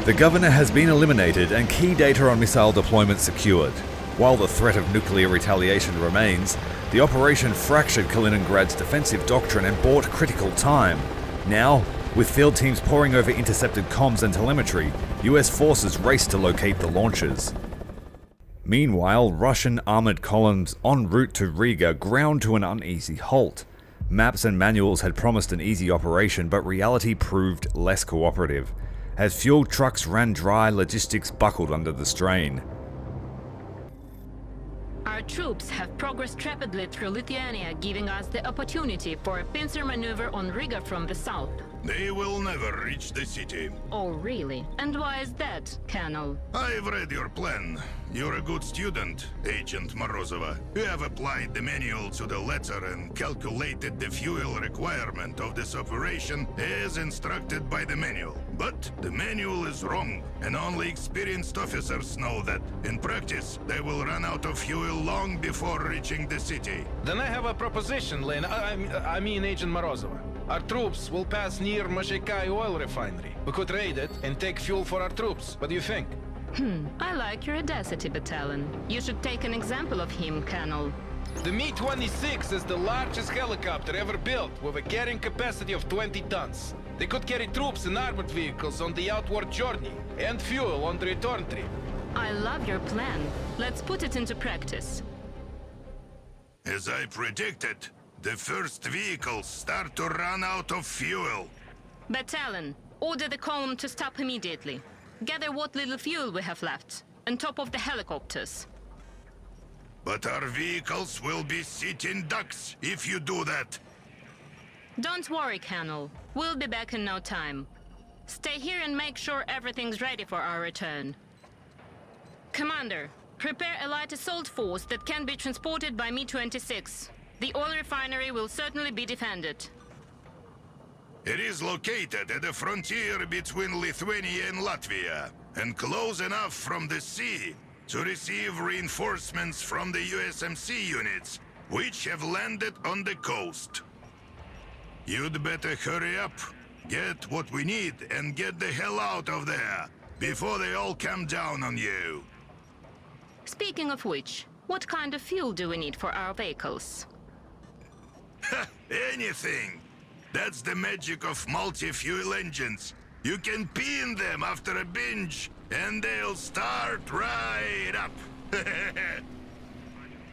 The governor has been eliminated and key data on missile deployment secured. While the threat of nuclear retaliation remains, the operation fractured Kaliningrad's defensive doctrine and bought critical time. Now, with field teams poring over intercepted comms and telemetry, US forces race to locate the launchers. Meanwhile, Russian armoured columns en route to Riga ground to an uneasy halt. Maps and manuals had promised an easy operation, but reality proved less cooperative. As fuel trucks ran dry, logistics buckled under the strain. Our troops have progressed rapidly through Lithuania, giving us the opportunity for a pincer maneuver on Riga from the south. They will never reach the city. Oh, really? And why is that, Colonel? I've read your plan. You're a good student, Agent Morozova. You have applied the manual to the letter and calculated the fuel requirement of this operation as instructed by the manual. But the manual is wrong, and only experienced officers know that. In practice, they will run out of fuel long before reaching the city. Then I have a proposition, Lane. I mean Agent Morozova. Our troops will pass near Mechanized oil refinery. We could raid it and take fuel for our troops. What do you think? I like your audacity, Battalion. You should take an example of him, Colonel. The Mi-26 is the largest helicopter ever built, with a carrying capacity of 20 tons. They could carry troops and armored vehicles on the outward journey, and fuel on the return trip. I love your plan. Let's put it into practice. As I predicted, the first vehicles start to run out of fuel. Battalion, order the column to stop immediately. Gather what little fuel we have left, on top of the helicopters. But our vehicles will be sitting ducks if you do that. Don't worry, Colonel. We'll be back in no time. Stay here and make sure everything's ready for our return. Commander, prepare a light assault force that can be transported by Mi-26. The oil refinery will certainly be defended. It is located at the frontier between Lithuania and Latvia, and close enough from the sea to receive reinforcements from the USMC units, which have landed on the coast. You'd better hurry up, get what we need, and get the hell out of there, before they all come down on you. Speaking of which, what kind of fuel do we need for our vehicles? Anything. That's the magic of multi-fuel engines. You can pin them after a binge, and they'll start right up.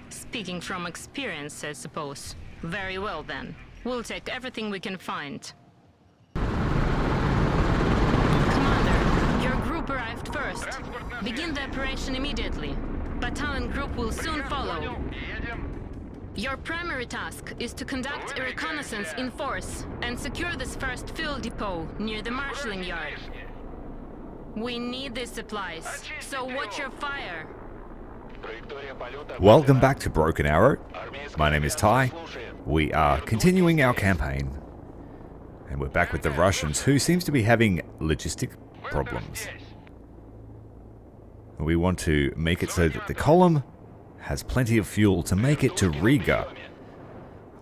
Speaking from experience, I suppose. Very well then. We'll take everything we can find. Commander, your group arrived first. Begin the operation immediately. Battalion group will soon follow. Your primary task is to conduct a reconnaissance in force and secure this first fuel depot near the marshalling yard. We need these supplies, so watch your fire. Welcome back to Broken Arrow. My name is Ty. We are continuing our campaign. And we're back with the Russians, who seems to be having logistic problems. We want to make it so that the column has plenty of fuel to make it to Riga.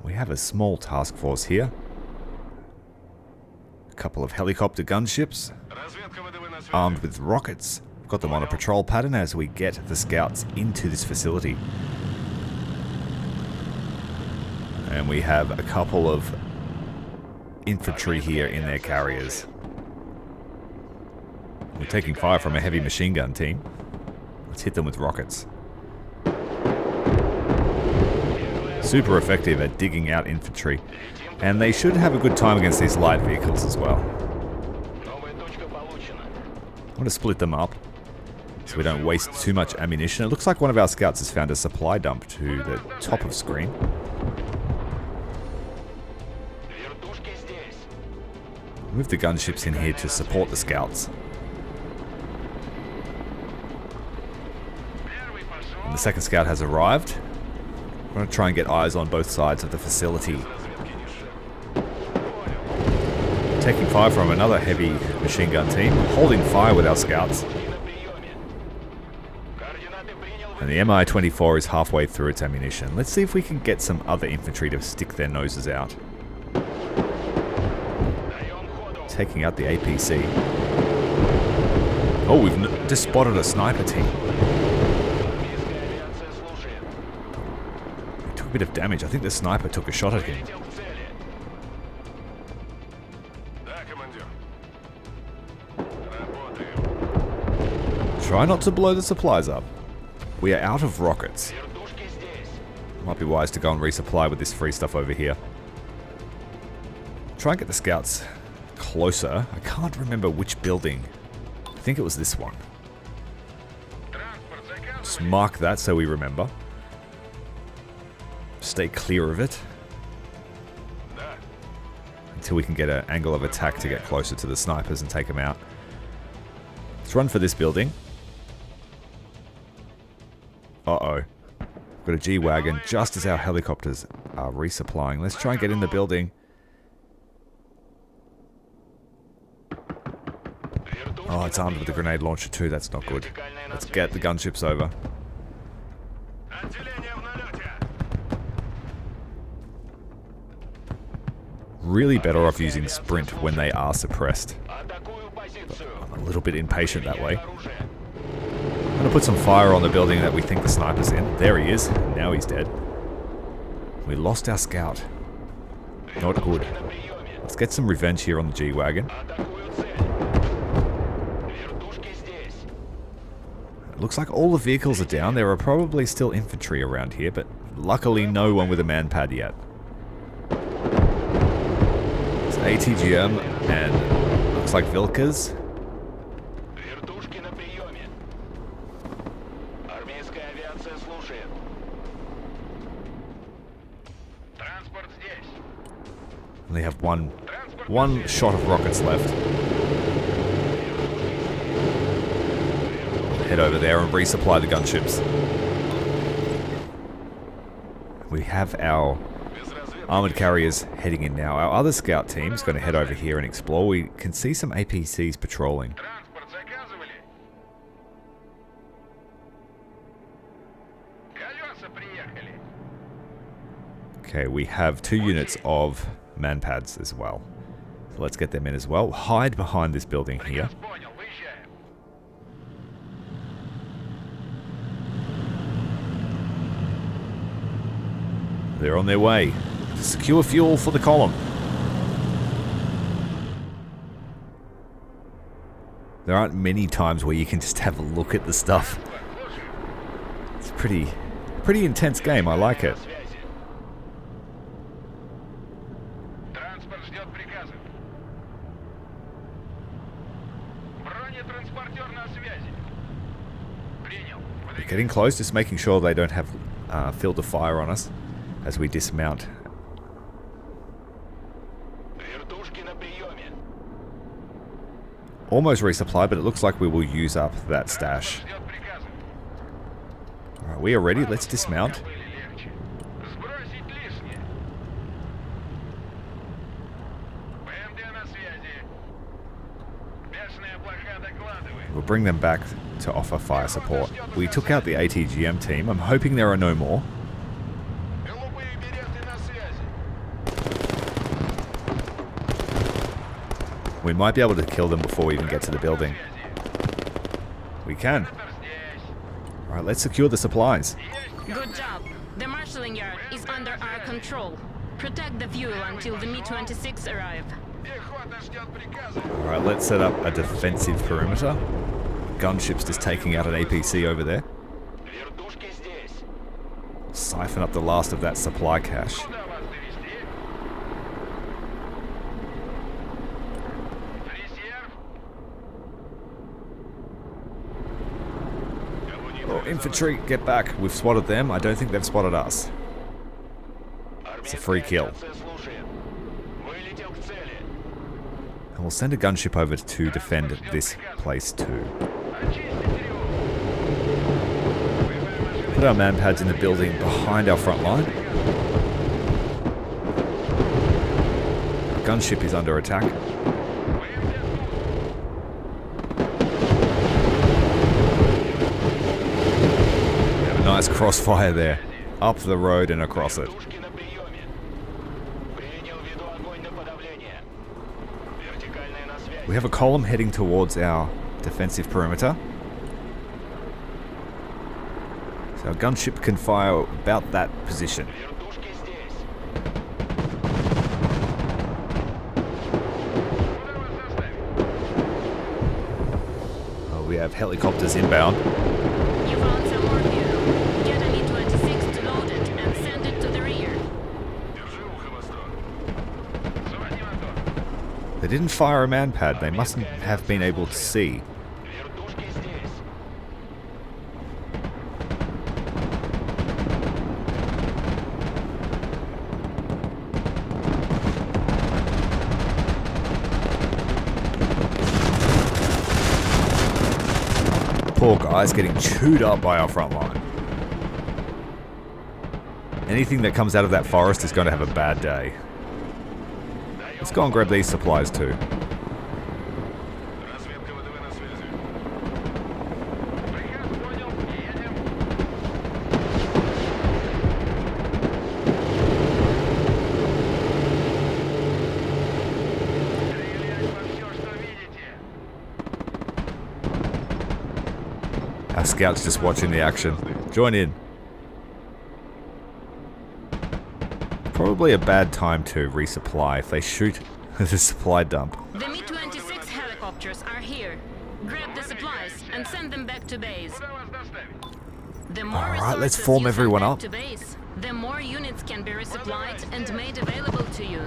We have a small task force here. A couple of helicopter gunships, armed with rockets. Got them on a patrol pattern as we get the scouts into this facility. And we have a couple of infantry here in their carriers. We're taking fire from a heavy machine gun team. Let's hit them with rockets. Super effective at digging out infantry, and they should have a good time against these light vehicles as well. I'm going to split them up so we don't waste too much ammunition. It looks like one of our scouts has found a supply dump to the top of screen. Move the gunships in here to support the scouts. And the second scout has arrived. I'm going to try and get eyes on both sides of the facility. Taking fire from another heavy machine gun team, holding fire with our scouts. And the Mi-24 is halfway through its ammunition. Let's see if we can get some other infantry to stick their noses out. Taking out the APC. Oh, we've just spotted a sniper team. He took a bit of damage. I think the sniper took a shot at him. Try not to blow the supplies up. We are out of rockets. Might be wise to go and resupply with this free stuff over here. Try and get the scouts closer. I can't remember which building. I think it was this one. Just mark that so we remember. Stay clear of it. Until we can get an angle of attack to get closer to the snipers and take them out. Let's run for this building. Uh-oh. Got a G-Wagon just as our helicopters are resupplying. Let's try and get in the building. Oh, it's armed with a grenade launcher too. That's not good. Let's get the gunships over. Really better off using sprint when they are suppressed. I'm a little bit impatient that way. I'm going to put some fire on the building that we think the sniper's in. There he is. Now he's dead. We lost our scout. Not good. Let's get some revenge here on the G-Wagon. It looks like all the vehicles are down. There are probably still infantry around here, but luckily no one with a man-pad yet. It's ATGM and looks like Vilkas. Only have one shot of rockets left. Head over there and resupply the gunships. We have our armored carriers heading in now. Our other scout team is going to head over here and explore. We can see some APCs patrolling. Okay, we have 2 units of man-pads as well. So let's get them in as well. Hide behind this building here. They're on their way to secure fuel for the column. There aren't many times where you can just have a look at the stuff. It's a pretty intense game. I like it. We're getting close, just making sure they don't have field of fire on us as we dismount. Almost resupplied, but it looks like we will use up that stash. Alright, we are ready. Let's dismount. We'll bring them back to offer fire support. We took out the ATGM team. I'm hoping there are no more. We might be able to kill them before we even get to the building. We can. Alright, let's secure the supplies. Good job. The marshalling yard is under our control. Protect the fuel until the Mi-26 arrive. Alright, let's set up a defensive perimeter. Gunship's just taking out an APC over there. Siphon up the last of that supply cache. Oh, infantry, get back. We've spotted them. I don't think they've spotted us. It's a free kill. And we'll send a gunship over to defend this place too. Put our man-pads in the building behind our front line. Our gunship is under attack. We have a nice crossfire there. Up the road and across it. We have a column heading towards our defensive perimeter. So our gunship can fire about that position. Oh, we have helicopters inbound. You found some more fuel. Get an E-26 to load it and send it to the rear. They didn't fire a man-pad. They mustn't have been able to see. Poor guy's getting chewed up by our front line. Anything that comes out of that forest is going to have a bad day. Let's go and grab these supplies too. Our scout's just watching the action. Join in. Probably a bad time to resupply if they shoot the supply dump. The Mi-26 helicopters are here. Grab the supplies and send them back to base. The more Alright, let's resources form you send everyone back up. to base, the more units can be resupplied and made available to you.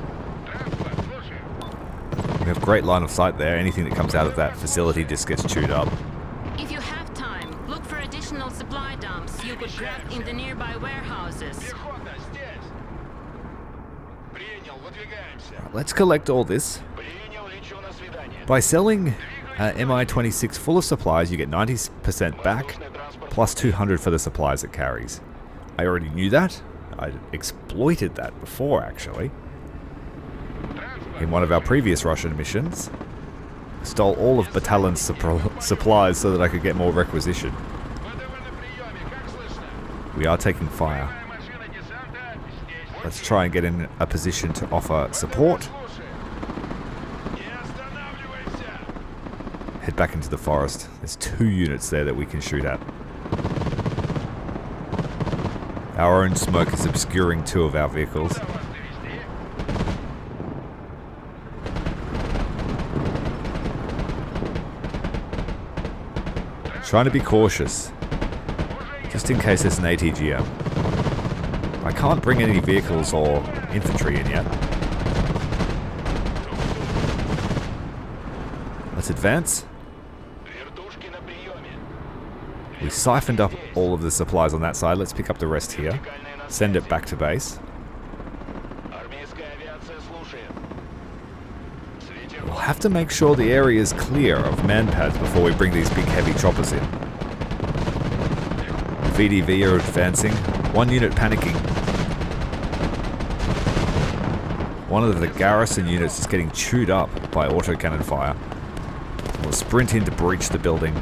We have great line of sight there. Anything that comes out of that facility just gets chewed up. If you have time, look for additional supply dumps you could grab in the nearby warehouses. Let's collect all this. By selling Mi-26 full of supplies, you get 90% back, plus 200 for the supplies it carries. I already knew that. I exploited that before, actually. In one of our previous Russian missions. Stole all of Battalion's supplies so that I could get more requisition. We are taking fire. Let's try and get in a position to offer support. Head back into the forest. There's 2 units there that we can shoot at. Our own smoke is obscuring 2 of our vehicles. Trying to be cautious, just in case there's an ATGM. I can't bring any vehicles or infantry in yet. Let's advance. We siphoned up all of the supplies on that side. Let's pick up the rest here. Send it back to base. We'll have to make sure the area is clear of man-pads before we bring these big heavy choppers in. VDV are advancing. 1 unit panicking. One of the garrison units is getting chewed up by autocannon fire. We'll sprint in to breach the building.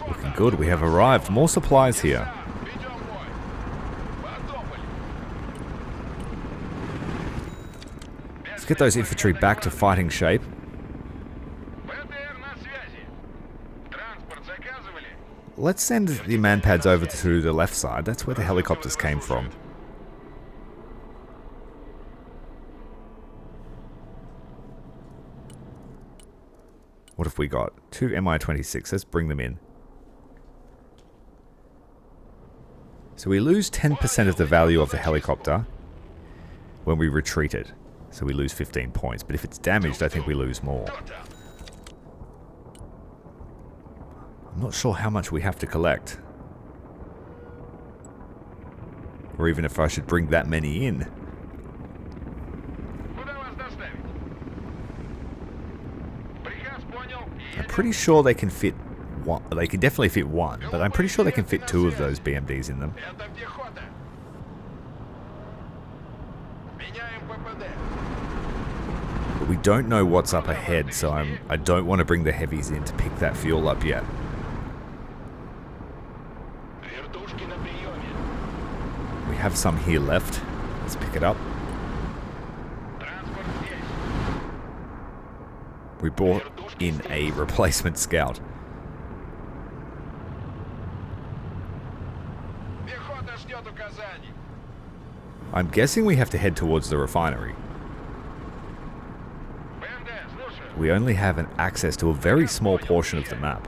Looking good, we have arrived. More supplies here. Let's get those infantry back to fighting shape. Let's send the man-pads over to the left side. That's where the helicopters came from. What have we got? 2 Mi-26. Let's bring them in. So we lose 10% of the value of the helicopter when we retreat it. So we lose 15 points. But if it's damaged, I think we lose more. I'm not sure how much we have to collect. Or even if I should bring that many in. I'm pretty sure they can fit one. They can definitely fit 1, but I'm pretty sure they can fit 2 of those BMDs in them. But we don't know what's up ahead, so I don't want to bring the heavies in to pick that fuel up yet. We have some here left. Let's pick it up. We brought in a replacement scout. I'm guessing we have to head towards the refinery. We only have an access to a very small portion of the map.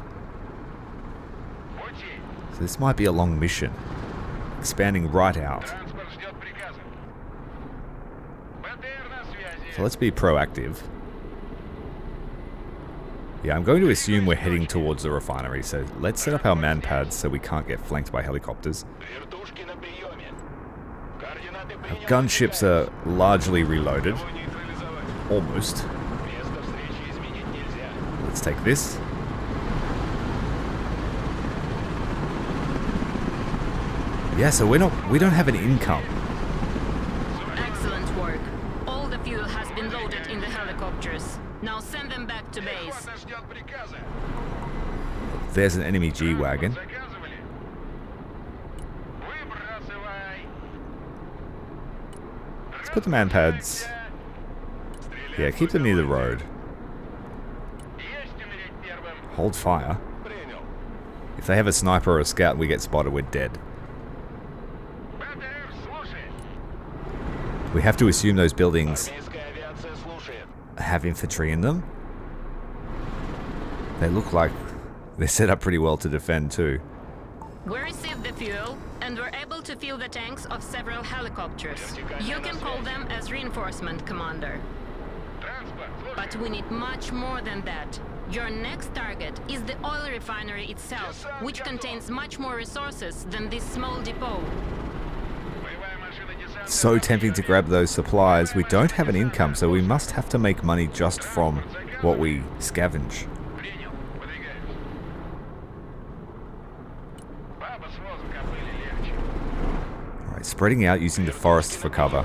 So this might be a long mission, expanding right out. So let's be proactive. Yeah, I'm going to assume we're heading towards the refinery, so let's set up our man pads so we can't get flanked by helicopters. Our gunships are largely reloaded. Almost. Let's take this. Yeah, so we don't have an income. Excellent work. All the fuel has been loaded in the helicopters. Now send them back to base. There's an enemy G-Wagon. Let's put the man pads. Yeah, keep them near the road. Hold fire. If they have a sniper or a scout and we get spotted, we're dead. We have to assume those buildings have infantry in them. They look like they're set up pretty well to defend too. We received the fuel and were able to fill the tanks of several helicopters. You can call them as reinforcement, Commander. But we need much more than that. Your next target is the oil refinery itself, which contains much more resources than this small depot. So tempting to grab those supplies. We don't have an income, so we must have to make money just from what we scavenge. Alright, spreading out using the forest for cover.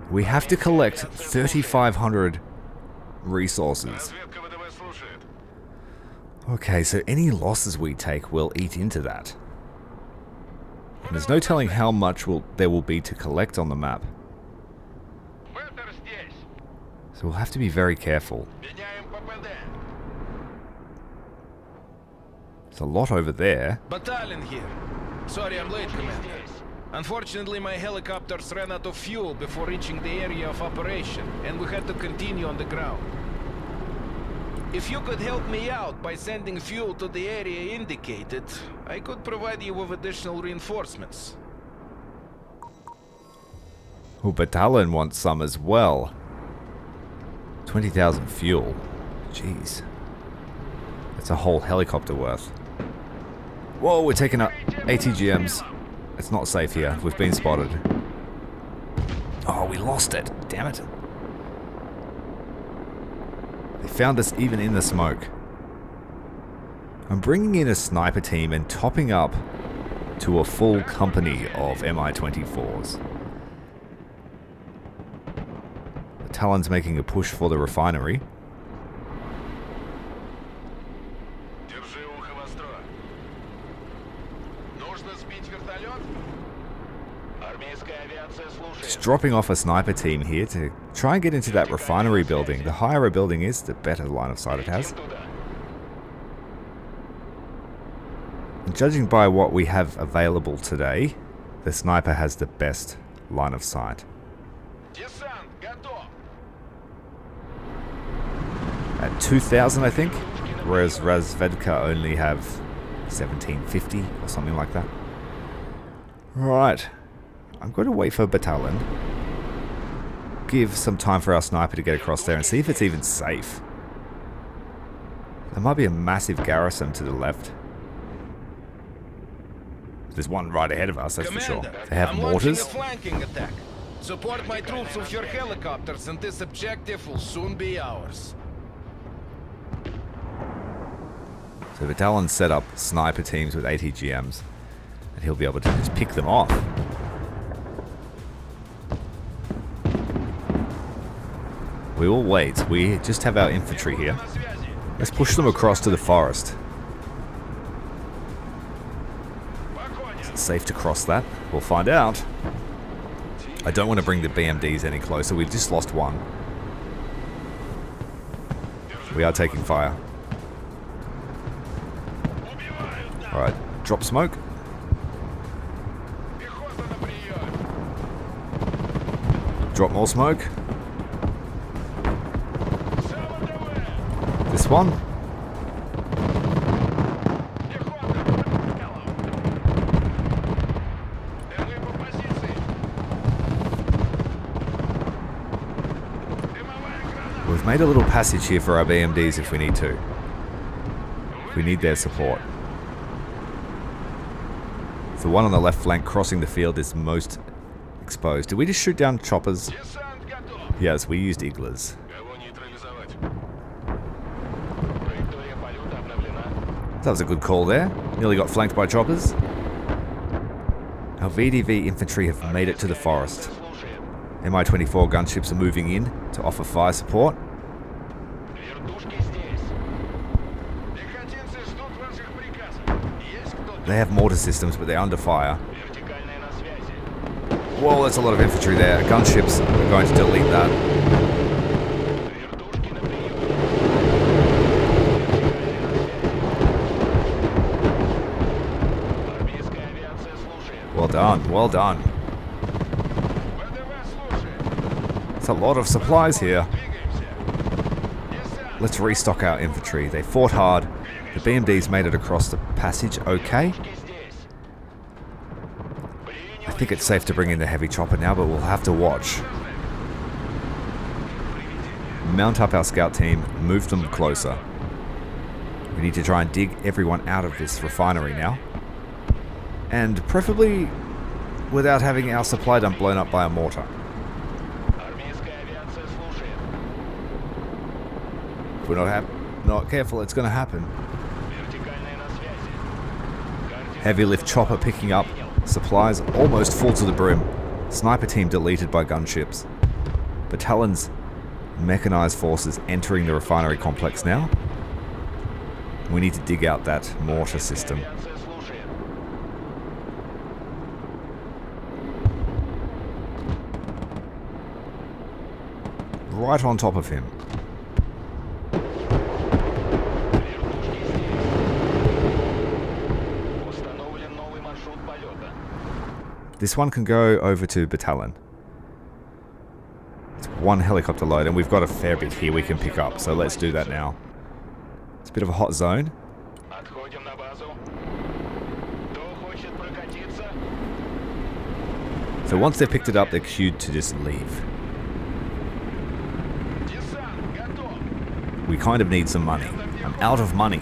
We have to collect 3,500 resources. Okay, so any losses we take will eat into that. And there's no telling how much there will be to collect on the map. So we'll have to be very careful. There's a lot over there. Battalion here. Sorry I'm late, Commander. Unfortunately, my helicopters ran out of fuel before reaching the area of operation, and we had to continue on the ground. If you could help me out by sending fuel to the area indicated, I could provide you with additional reinforcements. Oh, Battalion wants some as well. 20,000 fuel. Jeez. That's a whole helicopter worth. Whoa, we're taking up ATGMs. It's not safe here. We've been spotted. Oh, we lost it. Damn it. They found us even in the smoke. I'm bringing in a sniper team and topping up to a full company of Mi-24s. The Talon's making a push for the refinery. Just dropping off a sniper team here to try and get into that refinery building. The higher a building is, the better line of sight it has. And judging by what we have available today, the sniper has the best line of sight. At 2,000, I think, whereas Razvedka only have 1,750 or something like that. Right. I'm going to wait for a battalion. Give some time for our sniper to get across there and see if it's even safe. There might be a massive garrison to the left. There's one right ahead of us, that's for sure. They have mortars. A flanking attack. Support my troops with your helicopters and this objective will soon be ours. So Battalion set up sniper teams with ATGMs. And he'll be able to just pick them off. We will wait. We just have our infantry here. Let's push them across to the forest. Is it safe to cross that? We'll find out. I don't want to bring the BMDs any closer. We've just lost one. We are taking fire. Alright, drop smoke. Drop more smoke. This one. We've made a little passage here for our BMDs if we need to. If we need their support. The one on the left flank crossing the field is most exposed. Did we just shoot down choppers? Yes, we used Iglas. That was a good call there. Nearly got flanked by choppers. Our VDV infantry have made it to the forest. Mi-24 gunships are moving in to offer fire support. They have mortar systems, but they're under fire. Whoa, that's a lot of infantry there. Gunships are going to delete that. Well done, well done. It's a lot of supplies here. Let's restock our infantry. They fought hard. The BMDs made it across the passage okay. I think it's safe to bring in the heavy chopper now, but we'll have to watch. Mount up our scout team, move them closer. We need to try and dig everyone out of this refinery now. And preferably without having our supply dump blown up by a mortar. If we're not careful, it's going to happen. Heavy lift chopper picking up. Supplies almost full to the brim. Sniper team deleted by gunships. Battalion's mechanized forces entering the refinery complex now. We need to dig out that mortar system. Right on top of him. This one can go over to battalion. It's one helicopter load, and we've got a fair bit here we can pick up, so let's do that now. It's a bit of a hot zone. So once they've picked it up, they're queued to just leave. We kind of need some money. I'm out of money.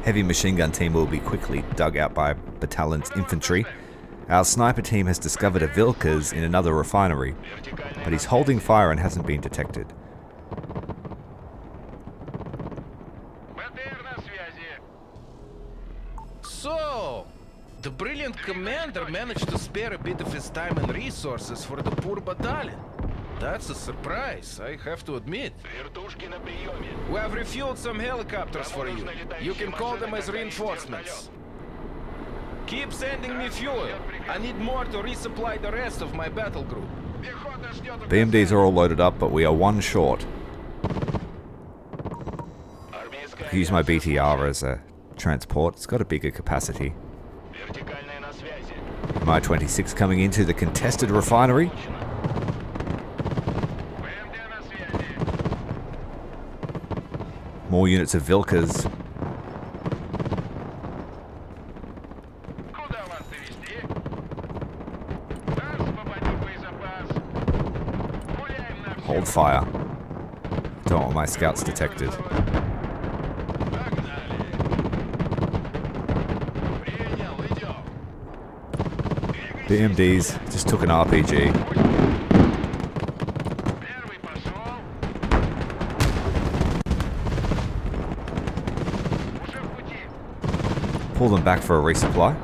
Heavy machine gun team will be quickly dug out by battalion's infantry. Our sniper team has discovered a Vilkas in another refinery, but he's holding fire and hasn't been detected. So, the brilliant commander managed to spare a bit of his time and resources for the poor battalion. That's a surprise, I have to admit. We have refueled some helicopters for you. You can call them as reinforcements. Keep sending me fuel. I need more to resupply the rest of my battle group. BMDs are all loaded up, but we are one short. I use my BTR as a transport. It's got a bigger capacity. Mi-26 coming into the contested refinery. More units of Vilkas. Hold fire. Don't want my scouts detected. BMDs just took an RPG. Pull them back for a resupply.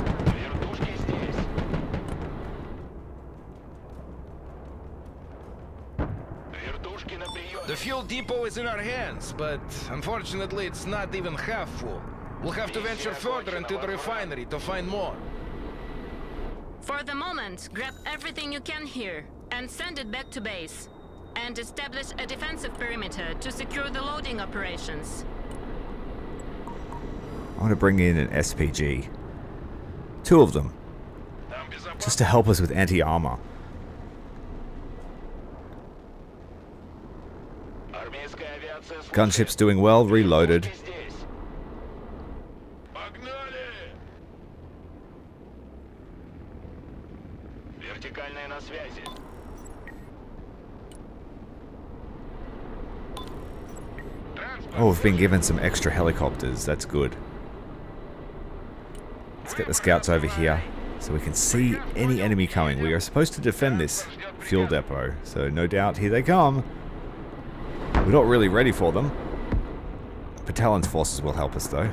The fuel depot is in our hands, but unfortunately it's not even half full. We'll have to venture further into the refinery to find more. For the moment, grab everything you can here and send it back to base. And establish a defensive perimeter to secure the loading operations. I want to bring in an SPG. 2 of them. Just to help us with anti-armor. Gunship's doing well, reloaded. Oh, we've been given some extra helicopters. That's good. Let's get the scouts over here so we can see any enemy coming. We are supposed to defend this fuel depot, so no doubt here they come. We're not really ready for them. Battallion's forces will help us though.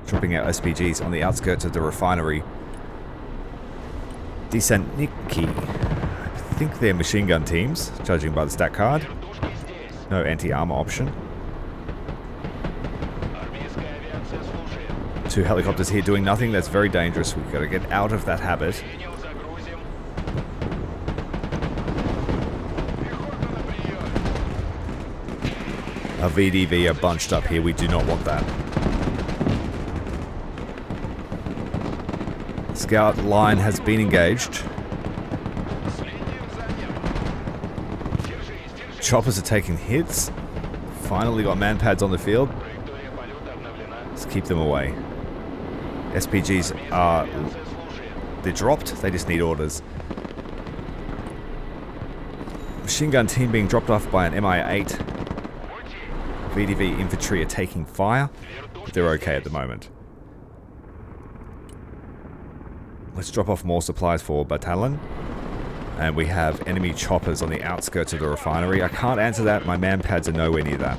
Dropping out SPGs on the outskirts of the refinery. Desantniki. I think they're machine gun teams, judging by the stat card. No anti-armor option. 2 helicopters here doing nothing. That's very dangerous. We've got to get out of that habit. Our VDV are bunched up here. We do not want that. Scout line has been engaged. Choppers are taking hits. Finally got man pads on the field. Let's keep them away. SPGs are... they're dropped. They just need orders. Machine gun team being dropped off by an MI8. VDV infantry are taking fire. They're okay at the moment. Let's drop off more supplies for Battalion. And we have enemy choppers on the outskirts of the refinery. I can't answer that. My man pads are nowhere near that.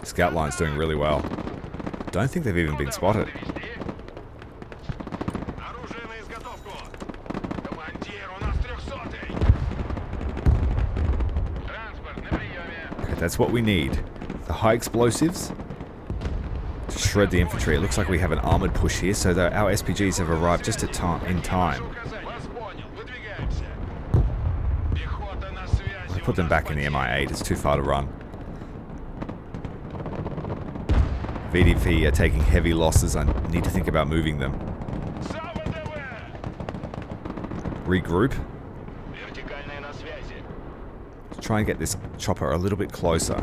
Scout line's doing really well. Don't think they've even been spotted. Okay, that's what we need. The high explosives. Shred the infantry. It looks like we have an armored push here, so that our SPGs have arrived just in time. I'll put them back in the MI8. It's too far to run. VDV are taking heavy losses. I need to think about moving them. Regroup. Let's try and get this chopper a little bit closer.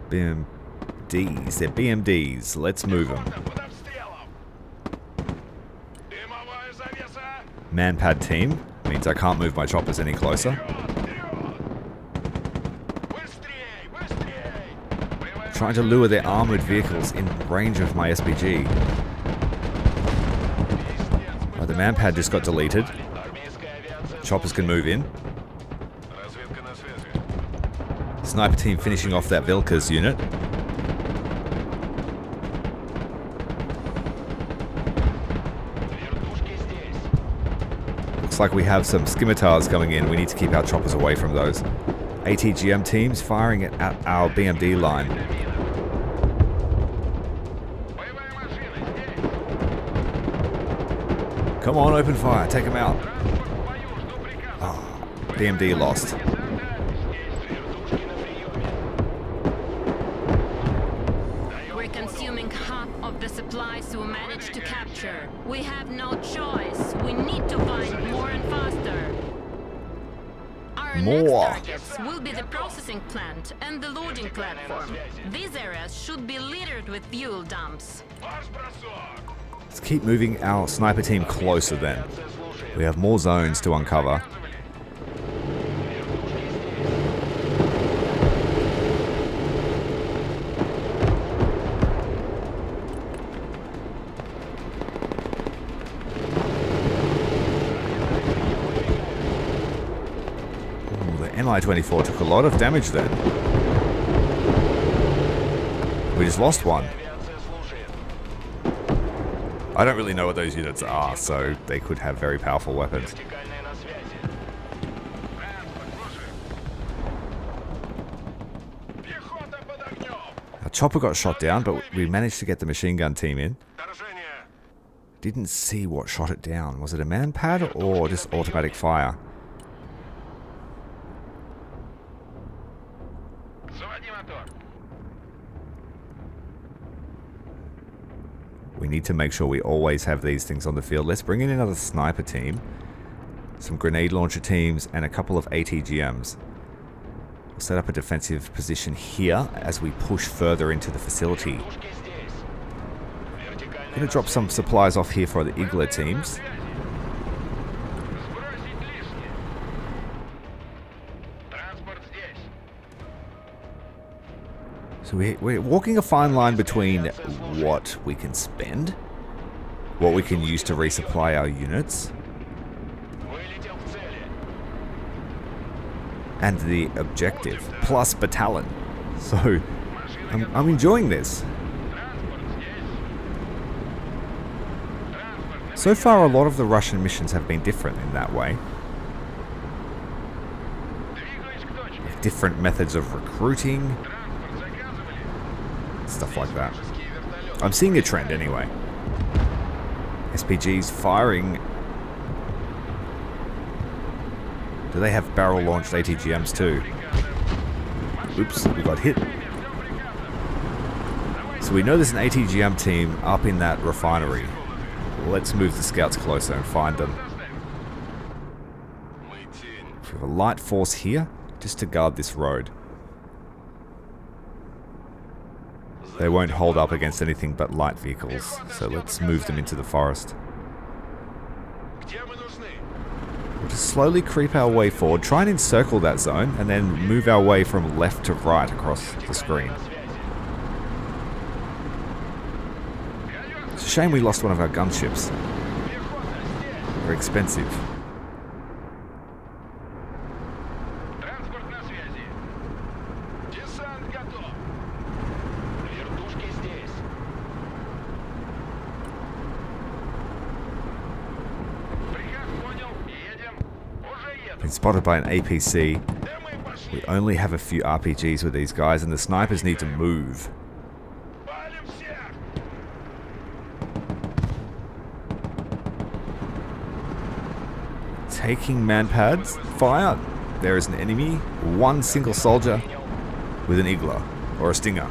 BMDs. They're BMDs. Let's move them. Manpad team. Means I can't move my choppers any closer. Trying to lure their armored vehicles in range of my SPG. Oh, the manpad just got deleted. Choppers can move in. Sniper team finishing off that Vilkas unit. Looks like we have some scimitars coming in. We need to keep our choppers away from those. ATGM teams firing at our BMD line. Come on, open fire. Take them out. Oh, BMD lost. We have no choice. We need to find more and faster. Our next targets will be the processing plant and the loading platform. These areas should be littered with fuel dumps. Let's keep moving our sniper team closer then. We have more zones to uncover. MI-24 took a lot of damage then. We just lost one. I don't really know what those units are, so they could have very powerful weapons. Our chopper got shot down, but we managed to get the machine gun team in. Didn't see what shot it down. Was it a man-pad or just automatic fire? We need to make sure we always have these things on the field. Let's bring in another sniper team, some grenade launcher teams, and a couple of ATGMs. We'll set up a defensive position here as we push further into the facility. I'm going to drop some supplies off here for the Igla teams. So we're walking a fine line between what we can spend, what we can use to resupply our units, and the objective, plus battalion. So I'm enjoying this. So far, a lot of the Russian missions have been different in that way. Different methods of recruiting. Stuff like that. I'm seeing a trend anyway. SPGs firing. Do they have barrel-launched ATGMs too? Oops, we got hit. So we know there's an ATGM team up in that refinery. Let's move the scouts closer and find them. We have a light force here, just to guard this road. They won't hold up against anything but light vehicles, so let's move them into the forest. We'll just slowly creep our way forward, try and encircle that zone, and then move our way from left to right across the screen. It's a shame we lost one of our gunships. They're expensive. Been spotted by an APC. We only have a few RPGs with these guys, and the snipers need to move. Taking man-pads. Fire. There is an enemy. One single soldier with an Igla or a Stinger.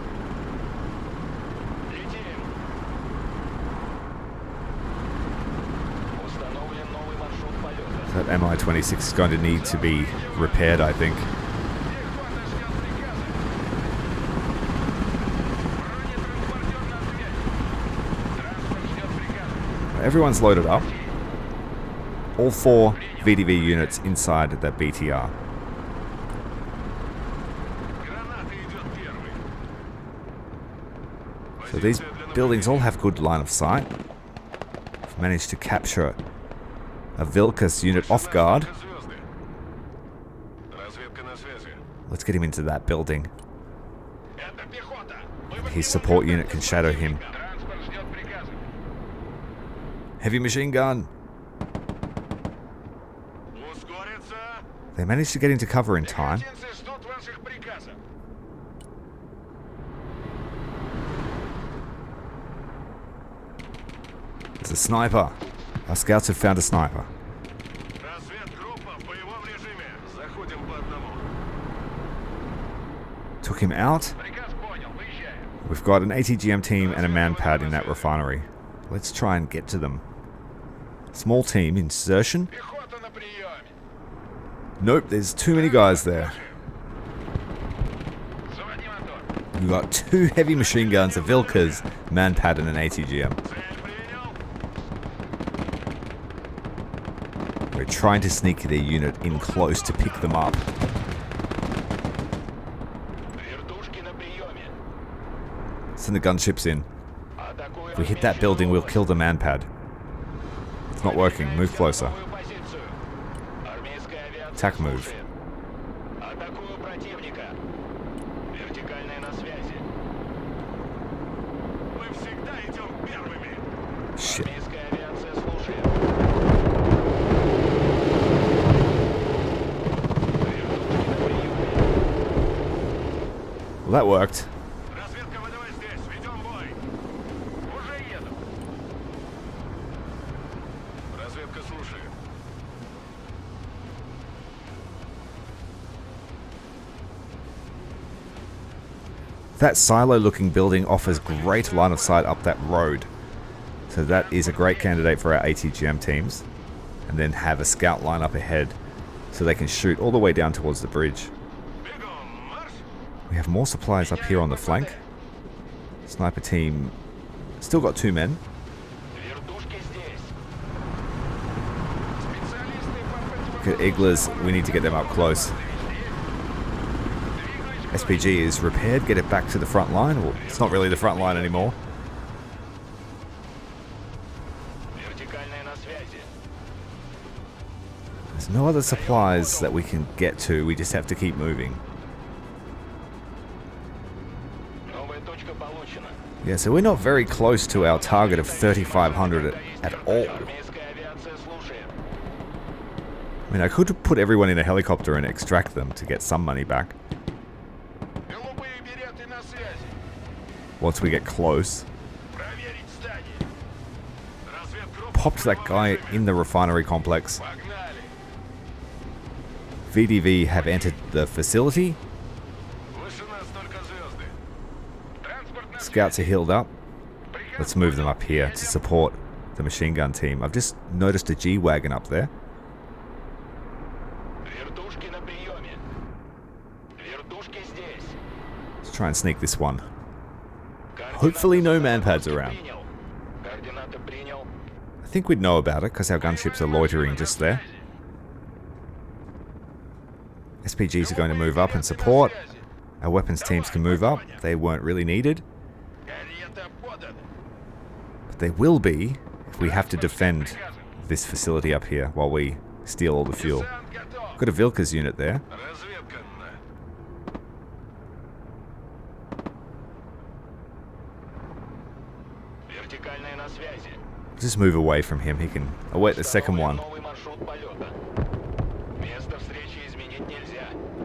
That Mi-26 is going to need to be repaired, I think. Everyone's loaded up. All 4 VDV units inside that BTR. So these buildings all have good line of sight. We've managed to capture a Vilkas unit off guard. Let's get him into that building. His support unit can shadow him. Heavy machine gun. They managed to get into cover in time. There's a sniper. Our scouts have found a sniper. Took him out. We've got an ATGM team and a man-pad in that refinery. Let's try and get to them. Small team, insertion. Nope, there's too many guys there. We've got 2 heavy machine guns, a Vilkas, man-pad and an ATGM. We're trying to sneak their unit in close to pick them up. Send the gunships in. If we hit that building, we'll kill the man-pad. It's not working. Move closer. Attack move. Shit. Well, that worked. Разведка, выдавай здесь. Ведем бой. Уже еду. Разведка, слушаю. That silo-looking building offers great line of sight up that road. So that is a great candidate for our ATGM teams. And then have a scout line up ahead so they can shoot all the way down towards the bridge. We have more supplies up here on the flank. Sniper team still got 2 men. Look at Iglas, we need to get them up close. SPG is repaired, get it back to the front line. Well, it's not really the front line anymore. There's no other supplies that we can get to, we just have to keep moving. Yeah, so we're not very close to our target of 3,500 at all. I mean, I could put everyone in a helicopter and extract them to get some money back. Once we get close. Popped that guy in the refinery complex. VDV have entered the facility. Scouts are healed up. Let's move them up here to support the machine gun team. I've just noticed a G-Wagon up there. Let's try and sneak this one. Hopefully no manpads around. I think we'd know about it because our gunships are loitering just there. SPGs are going to move up and support. Our weapons teams can move up. They weren't really needed. But they will be if we have to defend this facility up here while we steal all the fuel. Got a Vilkas unit there. Just move away from him. He can await the second one.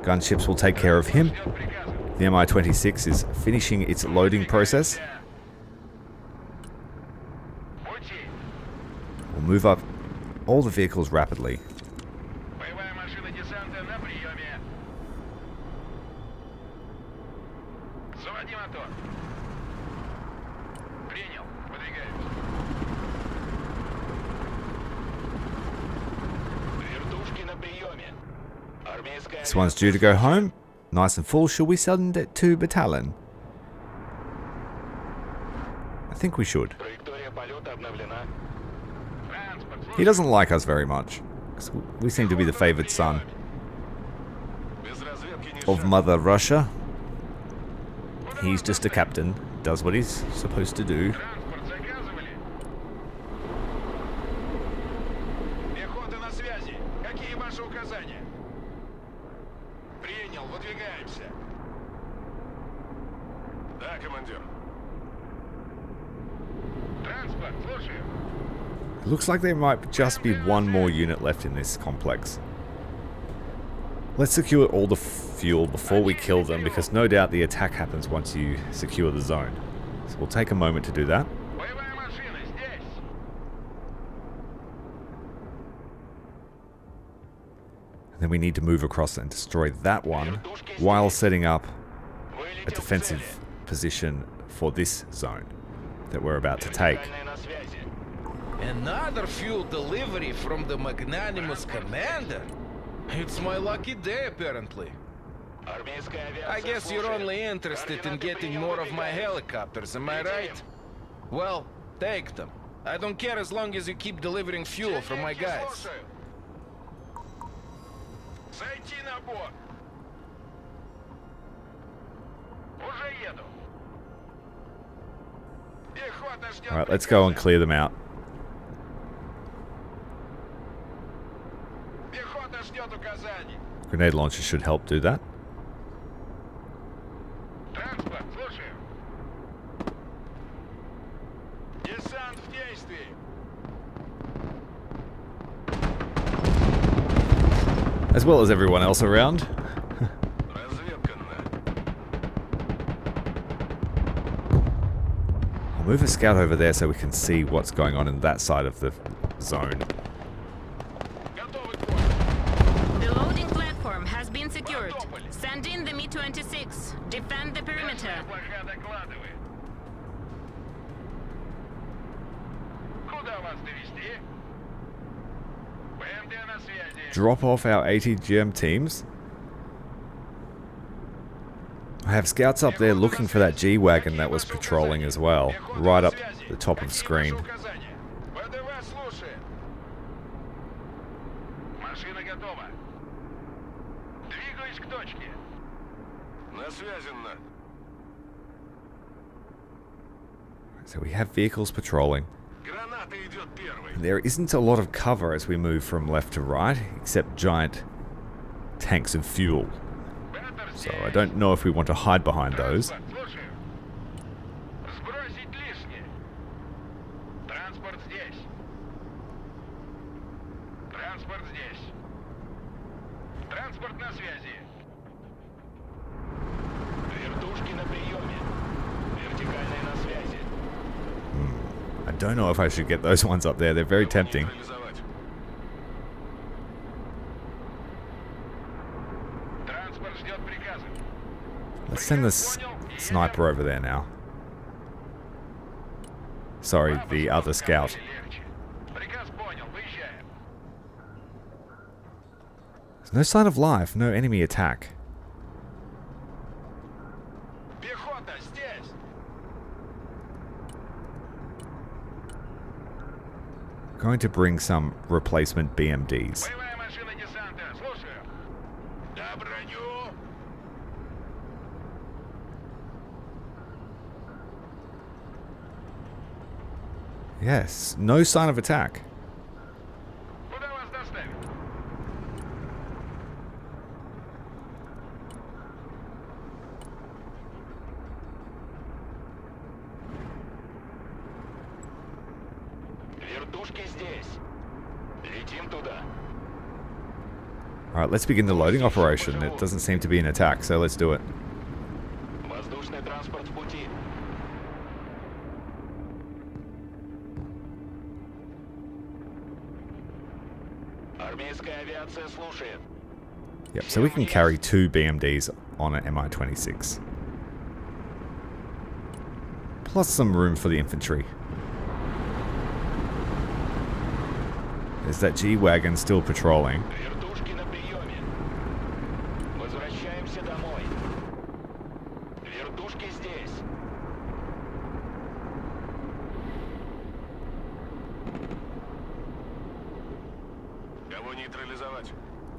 Gunships will take care of him. The Mi-26 is finishing its loading process. We'll move up all the vehicles rapidly. This one's due to go home. Nice and full. Should we send it to Battalion? I think we should. He doesn't like us very much. We seem to be the favored son of Mother Russia. He's just a captain. Does what he's supposed to do. It looks like there might just be one more unit left in this complex. Let's secure all the fuel before we kill them, because no doubt the attack happens once you secure the zone. So we'll take a moment to do that. And then we need to move across and destroy that one while setting up a defensive position for this zone that we're about to take. Another fuel delivery from the magnanimous commander? It's my lucky day, apparently. I guess you're only interested in getting more of my helicopters, am I right? Well, take them. I don't care as long as you keep delivering fuel for my guys. Alright, let's go and clear them out. Grenade launcher should help do that. As well as everyone else around. I'll move a scout over there so we can see what's going on in that side of the zone. The loading platform has been secured. Send in the Mi-26. Defend the perimeter. Drop off our ATGM teams. I have scouts up there looking for that G-Wagon that was patrolling as well, right up the top of the screen. So we have vehicles patrolling. There isn't a lot of cover as we move from left to right, except giant tanks of fuel. So I don't know if we want to hide behind those. I don't know if I should get those ones up there. They're very tempting. Let's send this sniper over there now. Sorry, the other scout. There's no sign of life, no enemy attack. Going to bring some replacement BMDs. Yes, no sign of attack. Alright, let's begin the loading operation. It doesn't seem to be an attack, so let's do it. Yep, so we can carry 2 BMDs on an Mi-26. Plus some room for the infantry. There's that G-Wagon still patrolling.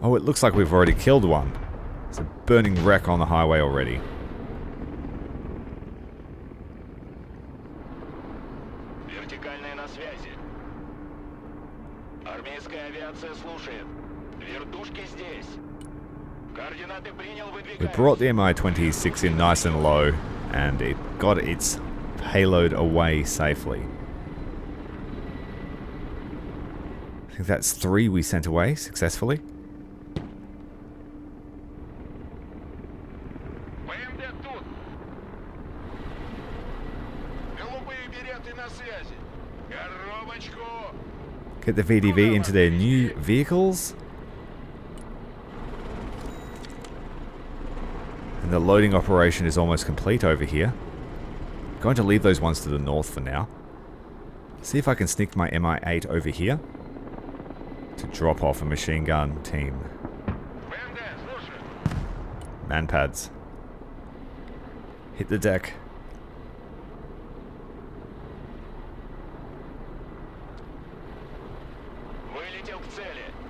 Oh, it looks like we've already killed one. It's a burning wreck on the highway already. We brought the Mi-26 in nice and low, and it got its payload away safely. I think that's 3 we sent away successfully. Get the VDV into their new vehicles. And the loading operation is almost complete over here. Going to leave those ones to the north for now. See if I can sneak my Mi-8 over here to drop off a machine gun team. Man pads. Hit the deck.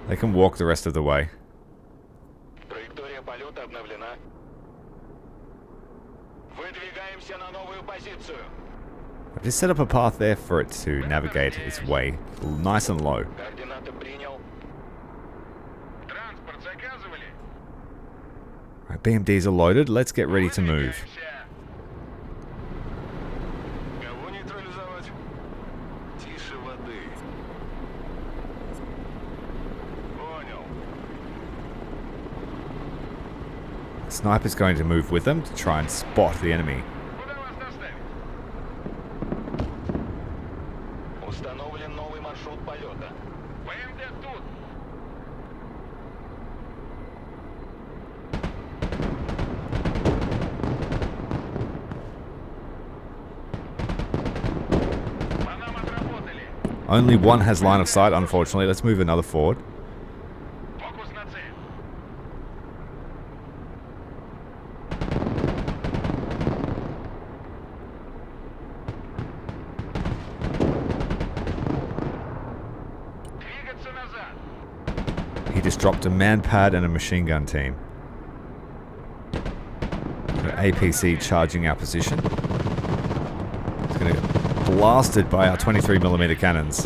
They can walk the rest of the way. I've just set up a path there for it to navigate its way nice and low. Right, BMDs are loaded. Let's get ready to move. Sniper's going to move with them to try and spot the enemy. Only one has line of sight, unfortunately. Let's move another forward. Фокус на цель. Двигаться назад. He just dropped a man pad and a machine gun team. Got APC charging our position. It's going to get blasted by our 23mm cannons.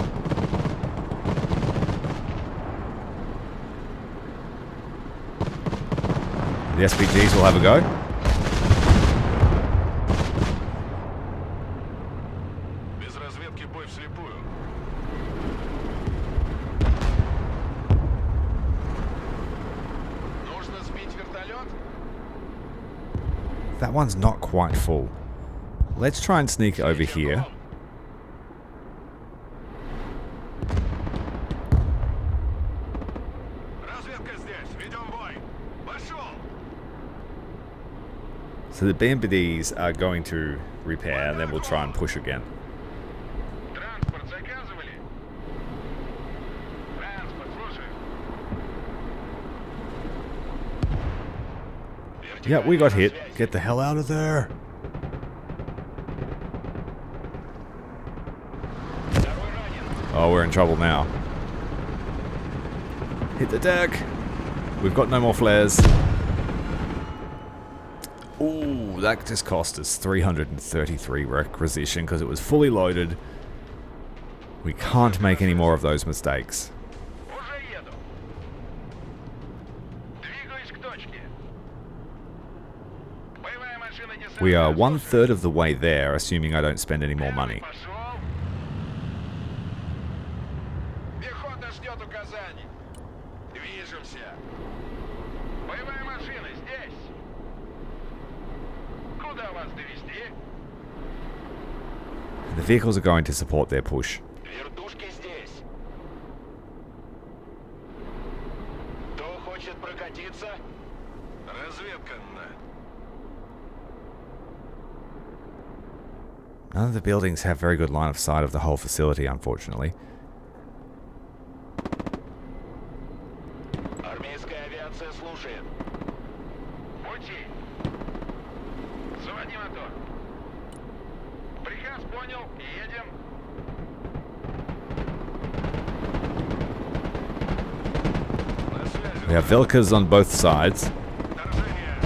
The SPGs will have a go. Без разведки бой вслепую. Нужно сбить вертолет. That one's not quite full. Let's try and sneak over here. Разведка здесь. Ведем бой. Пошел. So the BMPDs are going to repair and then we'll try and push again. Транспорт заказывали? Транспорт, слушай. Yeah, we got hit. Get the hell out of there. Oh, we're in trouble now. Hit the deck. We've got no more flares. Ooh, that just cost us 333 requisition because it was fully loaded. We can't make any more of those mistakes. Уже еду. Двигаюсь к точке. Боевая машина десанта. We are 1/3 of the way there, assuming I don't spend any more money. Пошел. Пехота ждет указаний. Движемся. Боевая машина здесь. Куда вас довести? The vehicles are going to support their push. Вертушки здесь. Кто хочет прокатиться? Разведка. None of the buildings have very good line of sight of the whole facility, unfortunately. Армейская авиация слушает. Пути. Заводи мотор. Приказ понял. Едем. На связи. We have Velkas on both sides. Вторжение.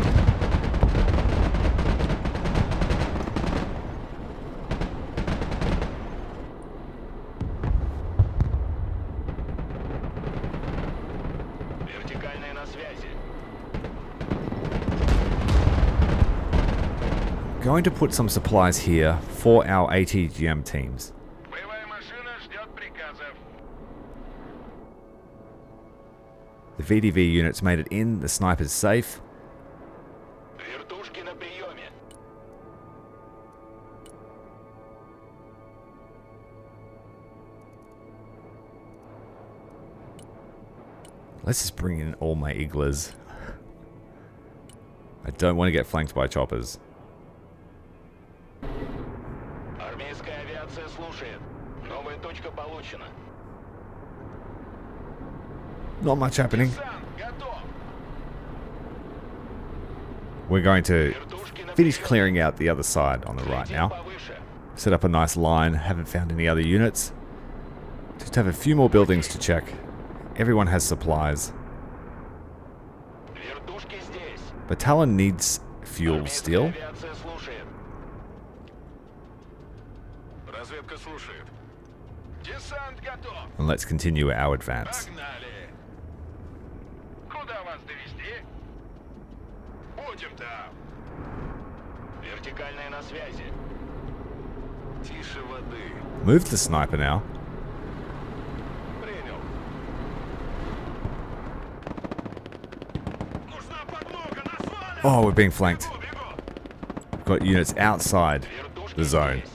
Вертикальные на связи. Going to put some supplies here for our ATGM teams. Боевая машина ждет приказов. The VDV units made it in, the sniper's safe. Вертушки на приеме. Let's just bring in all my Iglas. I don't want to get flanked by choppers. Армейская авиация слушает. Новая точка получена. Not much happening. Десант готов. We're going to Вертушки на finish приеме. clearing out the other side on the right Летим now. повыше. Set up a nice line. Haven't found any other units. Just have a few more buildings to check. Everyone has supplies. Вертушки здесь. But Talon needs fuel Армейская still. авиация слушает. Разведка слушает. Десант готов. And let's continue our advance. Погнали. Куда вас довести? Будем там. Вертикальная на связи. Тише воды. Move the sniper now. Принял. Нужна подмога на свале. Oh, we're being flanked. Бегу. Got units outside Вертушки the zone. здесь.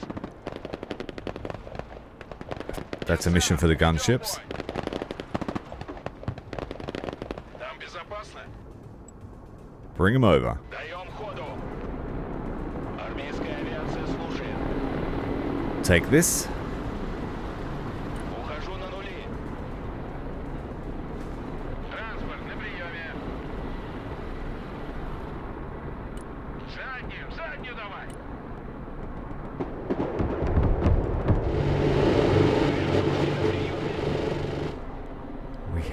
That's a mission for the gunships. Там безопасно. Bring them over. Даем ходу. Армейская авиация слушает. Take this.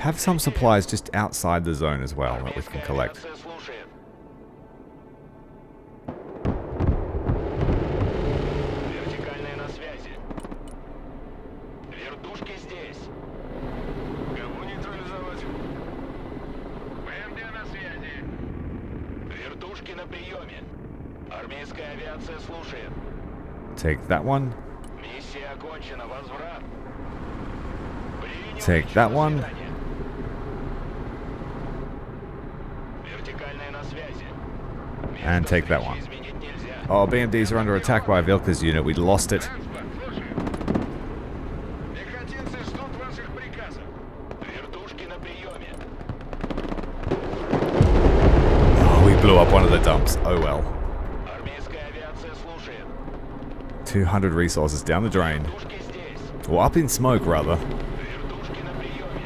have some supplies just outside the zone as well that we can collect. Авиация слушает. Вертикальная на связи. Вертушки здесь. Кого нейтрализовать? ПМД на связи. Вертушки на приеме. Армейская авиация слушает. Take that one. Миссия окончена. Возврат. Take that one. Вертикальная на связи. And take that one. Изменить нельзя. Oh, BMDs are under attack by Vilka's unit. We lost it. Пехотинцы ждут ваших приказов. Вертушки на приеме. Oh, we blew up one of the dumps. Oh well. Армейская авиация слушает. 200 resources down the drain. Вертушки здесь. Or up in smoke, rather. Вертушки на приеме.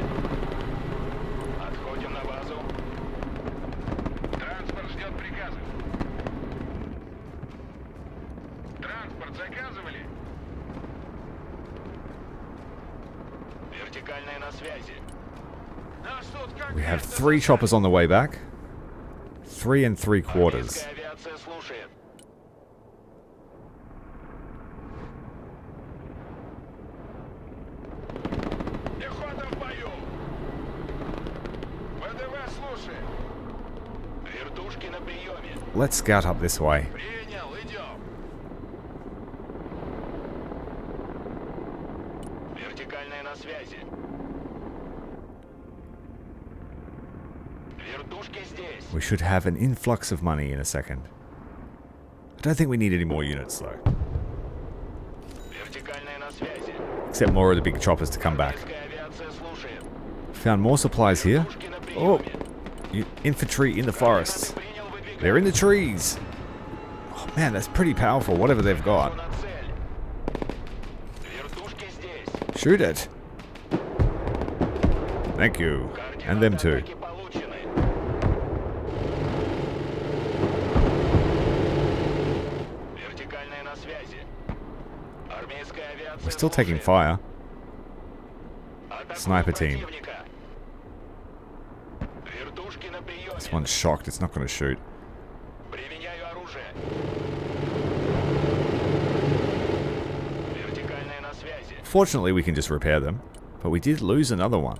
Отходим на базу. Транспорт ждет приказов. Транспорт заказывали. Вертикальная на связи. Нас тут как We have 3 choppers on the way back. 3 3/4. Армейская авиация слушает. Пехота в бою. ВДВ слушает. Вертушки на приеме. Let's scout up this way. Принял, идем. Вертикальная на связи. Вертушки здесь. We should have an influx of money in a second. I don't think we need any more units though. Вертикальная на связи. Except more of the big choppers to come back. Армейская авиация слушает. Found more supplies here. Вертушки на Oh, приеме. infantry in the forests. Принял, выдвигай. They're in the trees. Oh man, that's pretty powerful, whatever they've got. На цель. Вертушки здесь. Shoot it. Thank you. And them too. Атаки получены. Вертикальная на связи. Армейская авиация. We're still taking fire. Атакуем Sniper team. противника. Вертушки на приеме. This one's shocked, it's not going to shoot. Применяю оружие. Вертикальная на связи. Fortunately, we can just repair them. But we did lose another one.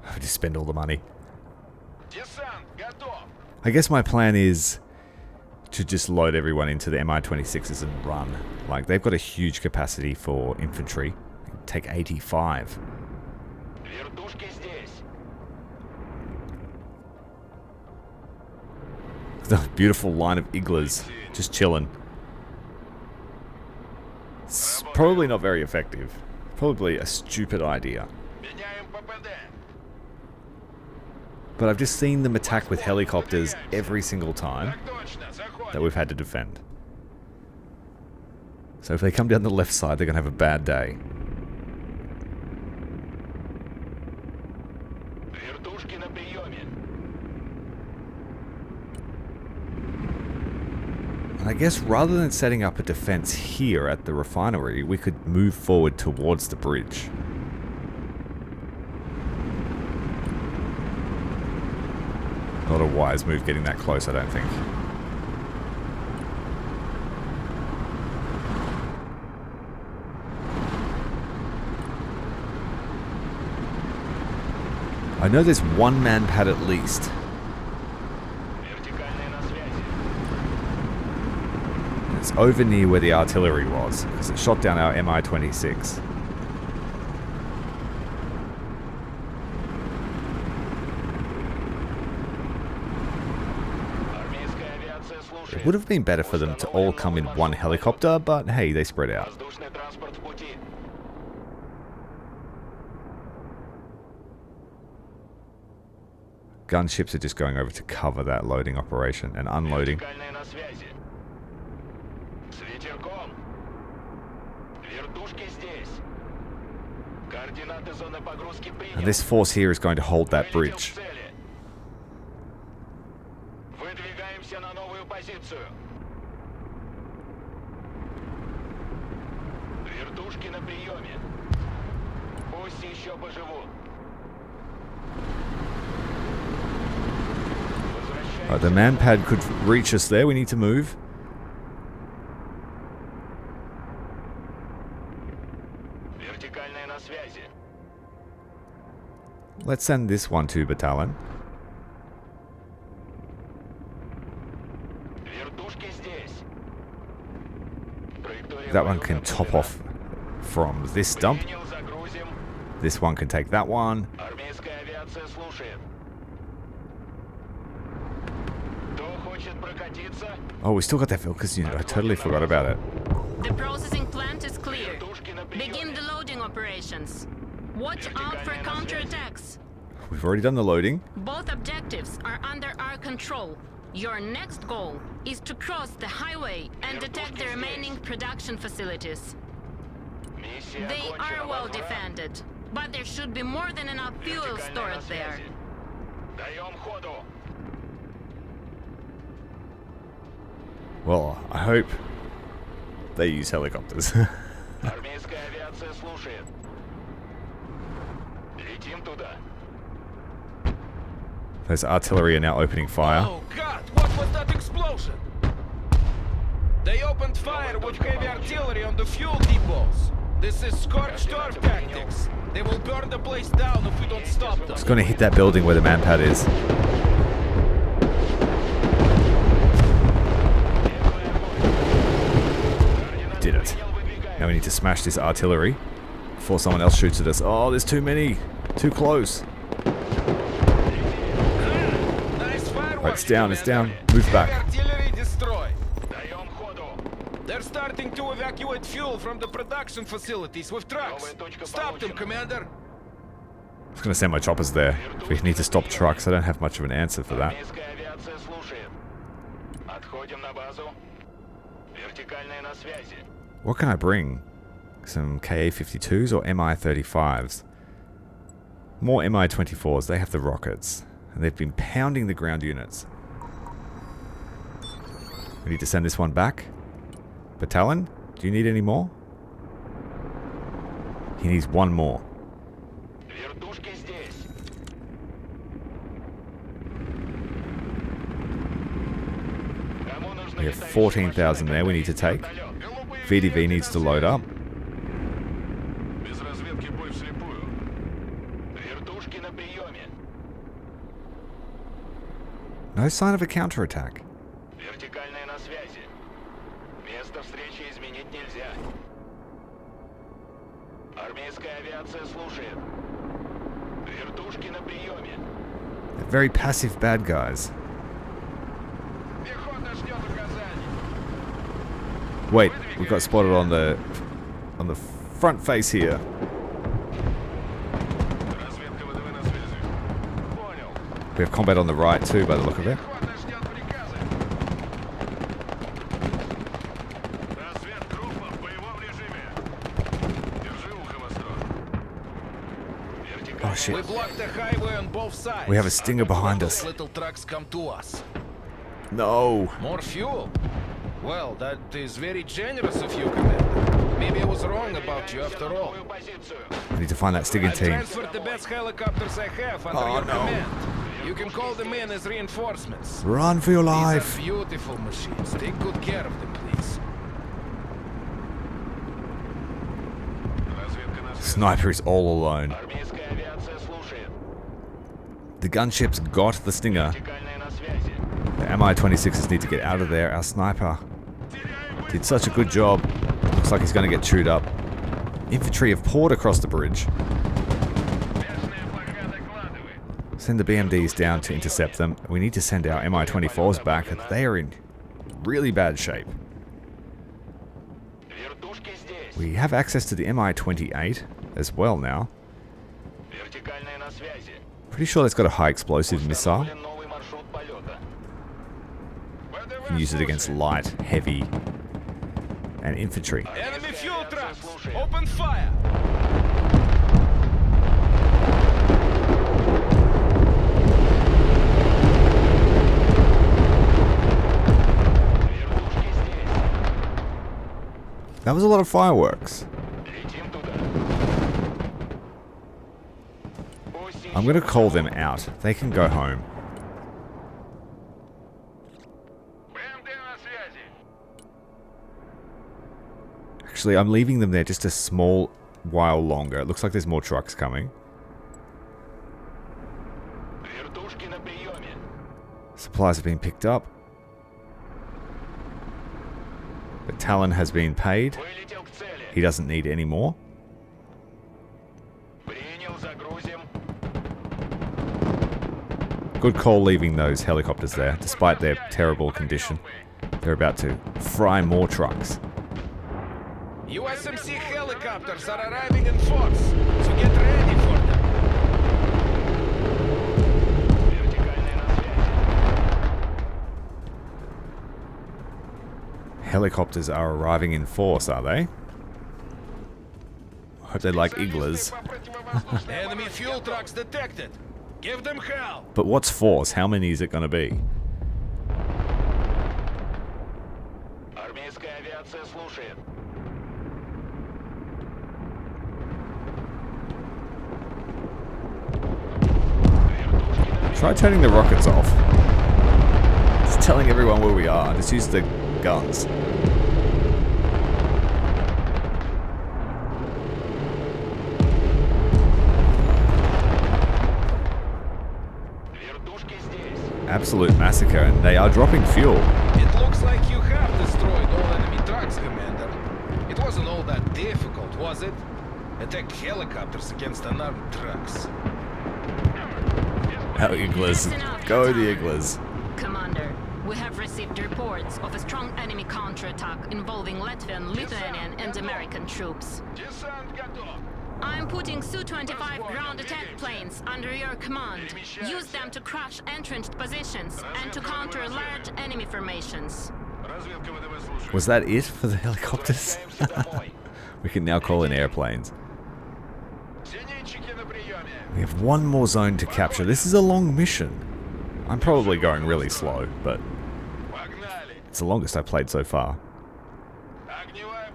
I just spend all the money. Десант готов. I guess my plan is to just load everyone into the Mi-26s and run. Like, they've got a huge capacity for infantry. Take 85. Вертушки здесь. The beautiful line of iglas just chilling. It's probably not very effective. Probably a stupid idea. Меняем ППД. But I've just seen them attack with helicopters every single time Так точно, заходим. that we've had to defend. So if they come down the left side, they're going to have a bad day. Вертушки на приеме. And I guess rather than setting up a defense here at the refinery, we could move forward towards the bridge. Not a wise move getting that close, I don't think. I know there's one man pad at least. Вертикальная на связи. It's over near where the artillery was, because it shot down our Mi-26. Армейская авиация слушает. It would have been better for them to all come in one helicopter, but hey, they spread out. Воздушный транспорт в пути. Gunships are just going over to cover that loading operation and unloading. Вертикальная на связи. С ветерком. Вертушки здесь. Координаты зоны погрузки принял. And this force here is going to hold that Вылетел bridge. к цели. Выдвигаемся на новую позицию. Вертушки на приеме. Пусть еще поживут. Right, the manpad could reach us there. We need to move. Вертикальная на связи. Let's send this one to Battalion. Вертушки здесь. Траектория That one полета can top определена. off from this dump. Принял, загрузим. This one can take that one. Армейская авиация слушает. Кто хочет прокатиться? Oh, we still got that Vilkas unit. I totally forgot about it. The processing plant is clear. Вертушки на Begin приеме. the loading operations. Watch out for counterattacks. We've already done the loading. Both objectives are under our control. Your next goal is to cross the highway and detect the remaining production facilities. Миссия They окончена. are well Возврат. defended, but there should be more than enough fuel Вертикальная stored на there. связи. Даем ходу. Well, I hope they use helicopters. Армейская авиация слушает. Летим туда. Those artillery are now opening fire. Oh God! What was that explosion? They opened fire with heavy artillery on the fuel depots. This is scorched earth tactics. They will burn the place down if we don't stop them. It's going to hit that building where the manpad is. Did it. Now we need to smash this artillery before someone else shoots at us. Oh, there's too many. Too close. Nice fireworks, Right, it's down, it's down. Commander. Move Heavy back. artillery destroyed. Даем ходу. They're starting to evacuate fuel from the production facilities with trucks. Stop them, Commander. I was going to send my choppers there. If we need to stop trucks, I don't have much of an answer for that. Армейская авиация слушает. Отходим на базу. Вертикальная на связи. What can I bring? Some KA-52s or MI-35s? More MI-24s. They have the rockets. And they've been pounding the ground units. We need to send this one back. Battalion, do you need any more? He needs one more. Вертушки здесь. Кому нужно We have летающий 14,000 there we need to take. VDV needs to load up. Без разведки бой вслепую. Вертушки на приеме. No sign of a counterattack. Вертикальная на связи. Место встречи изменить нельзя. Армейская авиация слушает. Вертушки на приеме. They're very passive bad guys. Пехота ждет указаний. Wait, we got spotted on the front face here. Разведка ВДВ на связи. Понял. We have combat on the right too, by the look of it. Пехота ждет приказа. Разведгруппа в боевом режиме. Держи ухо востро. Oh shit. We blocked the highway on both sides. We have a stinger behind Those us. little trucks come to us. No. More fuel? Well, that is very generous of you, Commander. Maybe I was wrong about you after all. Новую позицию. We need to find that Stiggin I team. transferred the best helicopters I have under Oh, your no. command. You can call them in as reinforcements. Run for your These life. are beautiful machines. Take good care of them, please. Разведка на связи. Sniper is all alone. Армейская авиация слушает. The gunships got the Stinger. Вертикальная на связи. The MI-26s need to get out of there. Our sniper did such a good job. Looks like he's going to get chewed up. Infantry have poured across the bridge. Бешеная пока докладывай. Send the BMDs down to intercept them. We need to send our MI-24s back. They are in really bad shape. Вертушки здесь. We have access to the MI-28 as well now. Вертикальная на связи. Pretty sure it's got a high explosive missile. Установлен новый маршрут полета. You can use it against light, heavy, and infantry. Enemy fuel trucks! Open fire! Вертушки здесь. That was a lot of fireworks. I'm going to call them out. They can go home. Actually, I'm leaving them there just a small while longer. It looks like there's more trucks coming. Supplies have been picked up. But Talon has been paid. He doesn't need any more. Good call leaving those helicopters there, despite their terrible condition. They're about to fry more trucks. USMC helicopters are arriving in force, so get ready for them. Helicopters are arriving in force, are they? I hope they like Iglas. Enemy fuel trucks detected. Give them hell. But what's force? How many is it going to be? Try turning the rockets off. Just telling everyone where we are. Just use the guns. Absolute massacre, and they are dropping fuel. It looks like you have destroyed all enemy trucks, Commander. It wasn't all that difficult, was it? Attack helicopters against unarmed trucks. Our Iglas. Go the Iglas. Commander, we have received reports of a strong enemy counterattack involving Latvian, Lithuanian, and American troops. I'm putting Su-25 ground attack planes under your command. Use them to crush entrenched positions and to counter large enemy formations. Was that it for the helicopters? We can now call in airplanes. We have one more zone to capture. This is a long mission. I'm probably going really slow, but it's the longest I've played so far.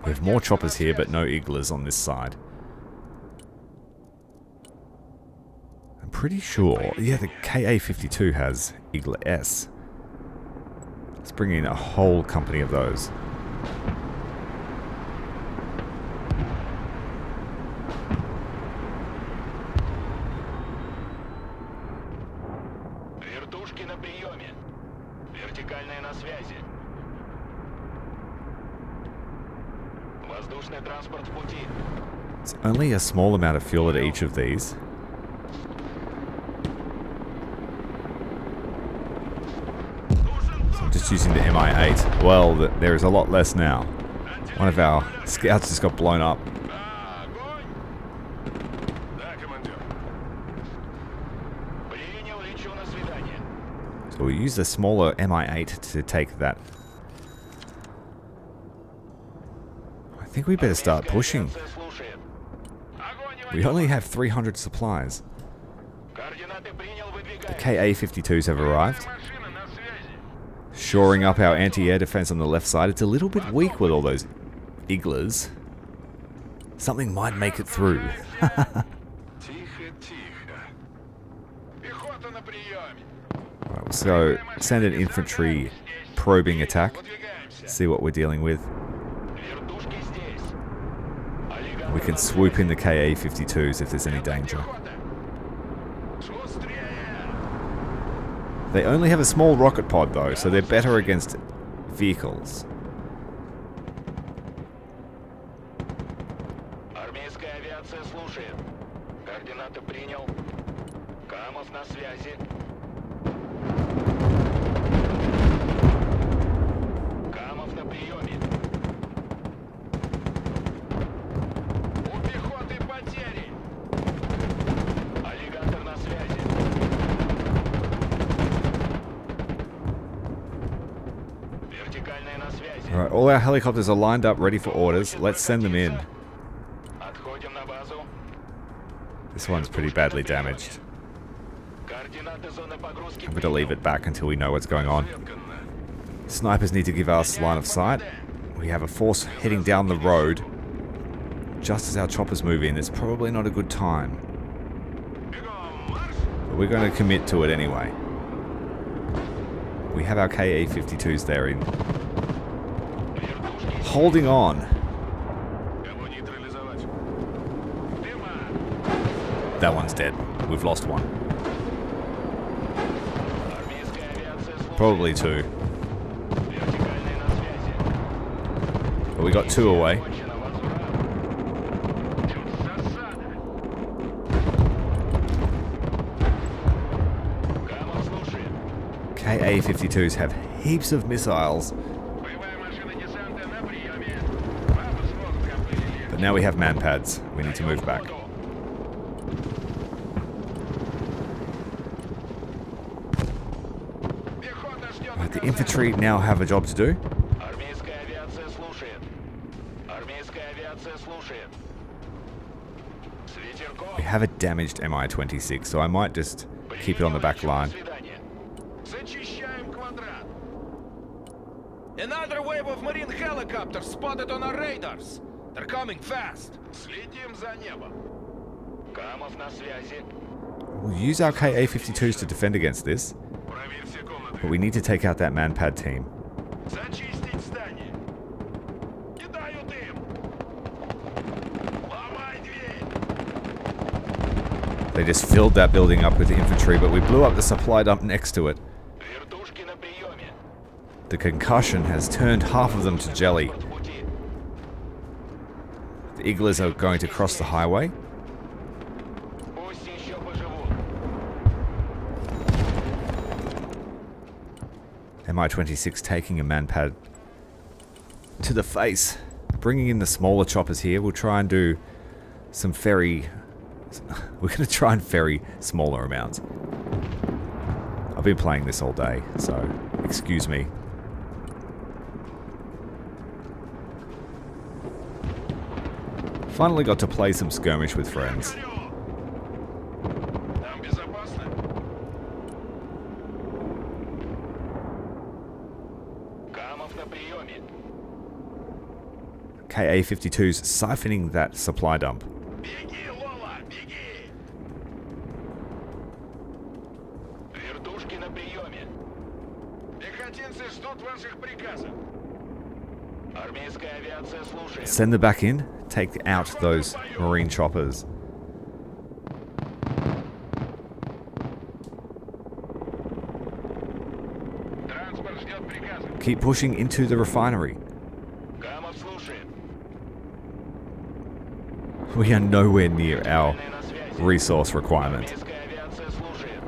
We have more choppers here, but no Iglas on this side. I'm pretty sure, yeah, the KA-52 has Igla S. Let's bring in a whole company of those. It's only a small amount of fuel at each of these. So I'm just using the Mi-8. Well, there is a lot less now. One of our scouts just got blown up. So we use the smaller Mi-8 to take that. I think we better start pushing. We only have 300 supplies. The KA-52s have arrived. Shoring up our anti-air defense on the left side. It's a little bit weak with all those Iglas. Something might make it through. Alright, so send an infantry probing attack. See what we're dealing with. We can swoop in the KA-52s if there's any danger. They only have a small rocket pod though, so they're better against vehicles. Alright, all our helicopters are lined up, ready for orders. Let's send them in. This one's pretty badly damaged. I'm going to leave it back until we know what's going on. Snipers need to give us line of sight. We have a force heading down the road. Just as our choppers move in, it's probably not a good time. But we're going to commit to it anyway. We have our KA-52s there in. Holding on. That one's dead. We've lost one. Probably two. But we got two away. KA-52s have heaps of missiles. But now we have man pads. We need to move back. Right, the infantry now have a job to do. We have a damaged Mi-26, so I might just keep it on the back line. Another wave of marine helicopters spotted on our radars. They're coming fast. Следим за небом. Камов на связи. We'll use our KA-52s to defend against this, but we need to take out that man-pad team. Зачистить здание. Кидаю дым. Ломай дверь. They just filled that building up with infantry, but we blew up the supply dump next to it. Вертушки на приеме. The concussion has turned half of them to jelly. The Iglas are going to cross the highway. Пусть еще поживут. Mi-26 taking a man-pad to the face. Bringing in the smaller choppers here. We'll try and do some ferry... We're going to try and ferry smaller amounts. I've been playing this all day, so excuse me. Finally got to play some skirmish with friends. Там безопасно. Камов на приеме. KA-52s siphoning that supply dump. Беги, Лола, беги. Вертушки на приеме. Пехотинцы ждут ваших приказов. Армейская авиация слушает. Send them back in. Take out those marine choppers. Транспорт ждет приказов. Keep pushing into the refinery. Камов слушает. We are nowhere near our resource requirement. Армейская авиация слушает.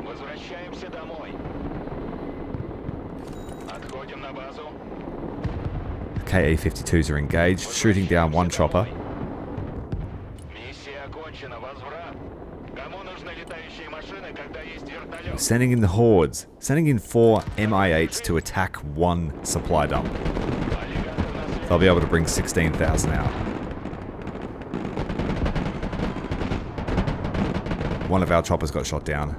Возвращаемся домой. Отходим на базу. KA-52s are engaged, shooting down one chopper. Миссия окончена. Возврат. Кому нужны летающие машины, когда есть вертолет? Sending in the hordes. Sending in 4 Mi-8s to attack one supply dump. They'll be able to bring 16,000 out. One of our choppers got shot down.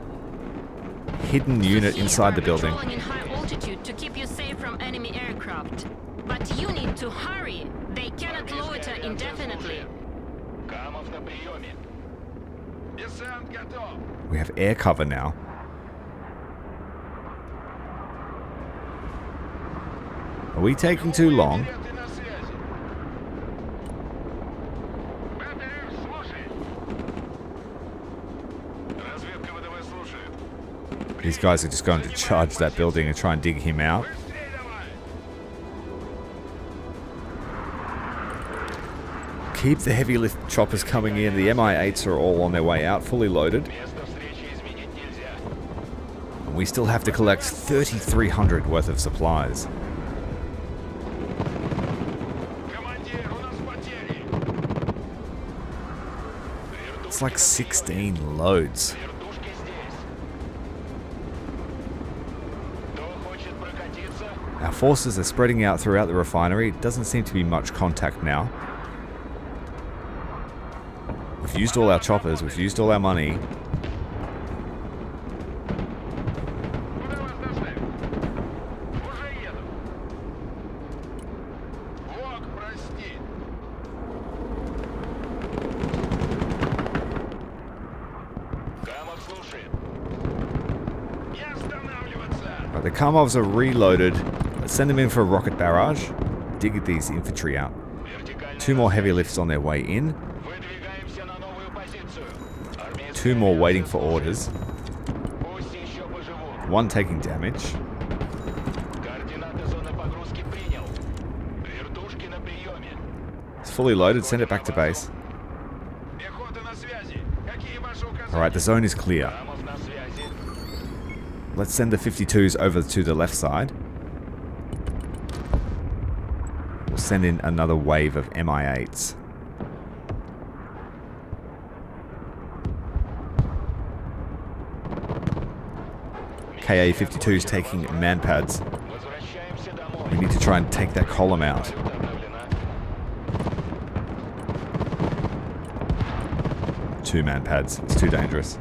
Hidden unit inside the building. Patrolling in high altitude to keep you safe from enemy aircraft. But you need to hurry. They cannot loiter indefinitely. Камов на приеме. Десант готов. We have air cover now. Are we taking too long? Пилоты на связи. БТР слушает. Разведка ВДВ слушает. These guys are just going to charge that building and try and dig him out. Быстрее давай. Keep the heavy lift choppers coming in. The Mi-8s are all on their way out, fully loaded. Место встречи изменить нельзя. And we still have to collect 3,300 worth of supplies. Командир, у нас потери. It's like 16 loads. Вертушки здесь. Кто хочет прокатиться? Our forces are spreading out throughout the refinery. It doesn't seem to be much contact now. We've used all our choppers, we've used all our money. Куда вас доставить? Уже еду. Бог прости. Камов слушает. the Karmovs are reloaded. Let's send them in for a rocket barrage. Dig these infantry out. 2 more heavy lifts on their way in. 2 more waiting for orders. 1 taking damage. It's fully loaded. Send it back to base. Alright, the zone is clear. Let's send the 52s over to the left side. We'll send in another wave of MI8s. KA-52s taking man pads. We need to try and take that column out. Two man pads. It's too dangerous.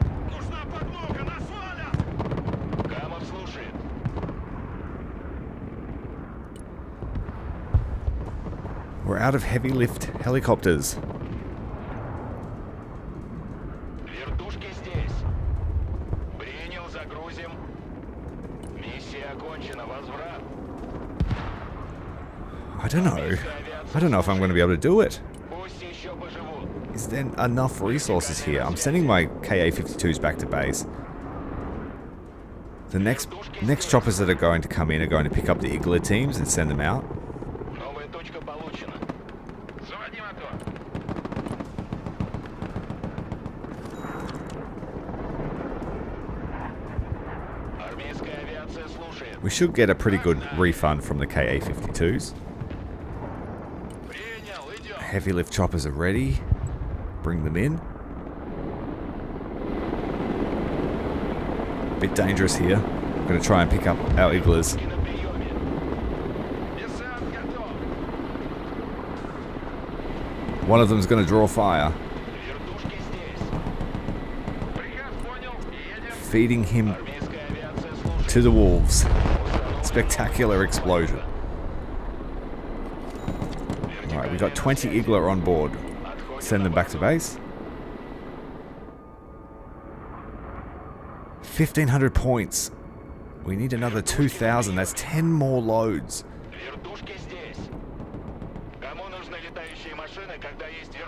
We're out of heavy lift helicopters. I don't know. I don't know if I'm going to be able to do it. Is there enough resources here? I'm sending my KA-52s back to base. The next choppers that are going to come in are going to pick up the Igla teams and send them out. We should get a pretty good refund from the KA-52s. Heavy lift choppers are ready. Bring them in. Bit dangerous here. I'm going to try and pick up our Iglas. One of them's going to draw fire. Feeding him to the wolves. Spectacular explosion. Alright, we got 20 Igla on board. Send them back to base. 1,500 points. We need another 2,000. That's 10 more loads.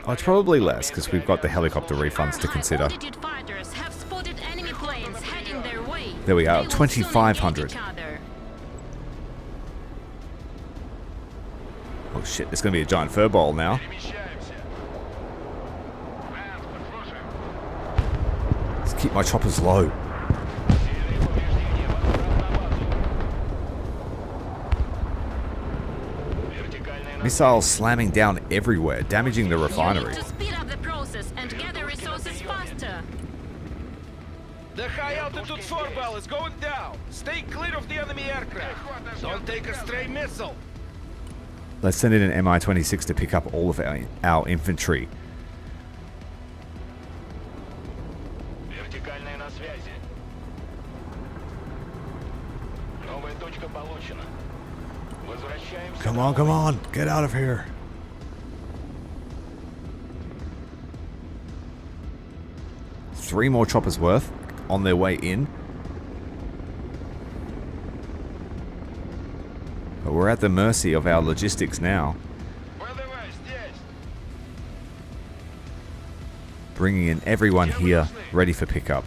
Oh, it's probably less because we've got the helicopter refunds to consider. There we are, 2,500. Oh shit, there's going to be a giant furball now. Let's keep my choppers low. Missiles slamming down everywhere, damaging the refinery. The high-altitude furball is going down. Stay clear of the enemy aircraft. Don't take a stray missile. Let's send in an Mi-26 to pick up all of our infantry. Come on, come on. Get out of here. Three more choppers worth on their way in. But we're at the mercy of our logistics now. Bringing in everyone here, ready for pickup.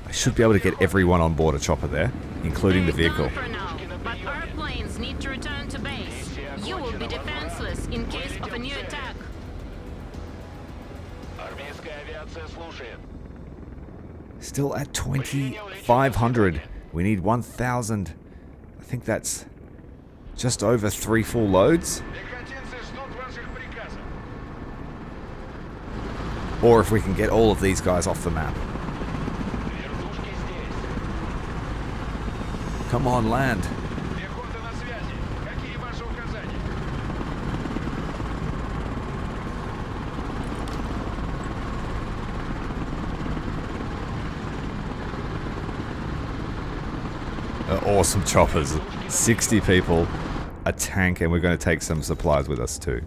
I should be able to get everyone on board a chopper there, including the vehicle. But our planes need to return to base. You will be defenseless in case of a new attack. Still at 2,500. We need 1,000. I think that's just over 3 full loads. Or if we can get all of these guys off the map. Come on, land. Awesome choppers. 60 people, a tank, and we're going to take some supplies with us too.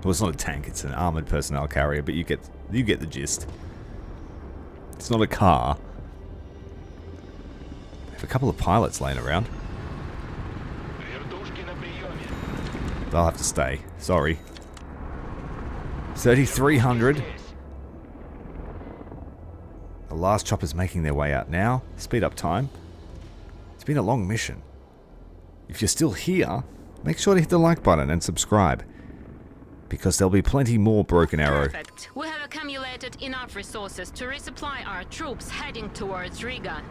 Well, it's not a tank, it's an armored personnel carrier, but you get the gist. It's not a car. Have a couple of pilots laying around. Вертушки на приеме. They'll have to stay. Sorry. 3,300. The last chopper's making their way out now. Speed up time. It's been a long mission. If you're still here, make sure to hit the like button and subscribe, because there'll be plenty more Broken Arrow. Perfect. We have accumulated enough resources to resupply our troops heading towards Riga.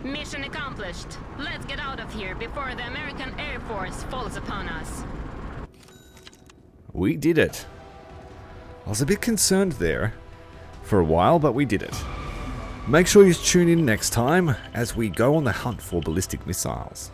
Mission accomplished. Let's get out of here before the American Air Force falls upon us. We did it. I was a bit concerned there for a while, but we did it. Make sure you tune in next time as we go on the hunt for ballistic missiles.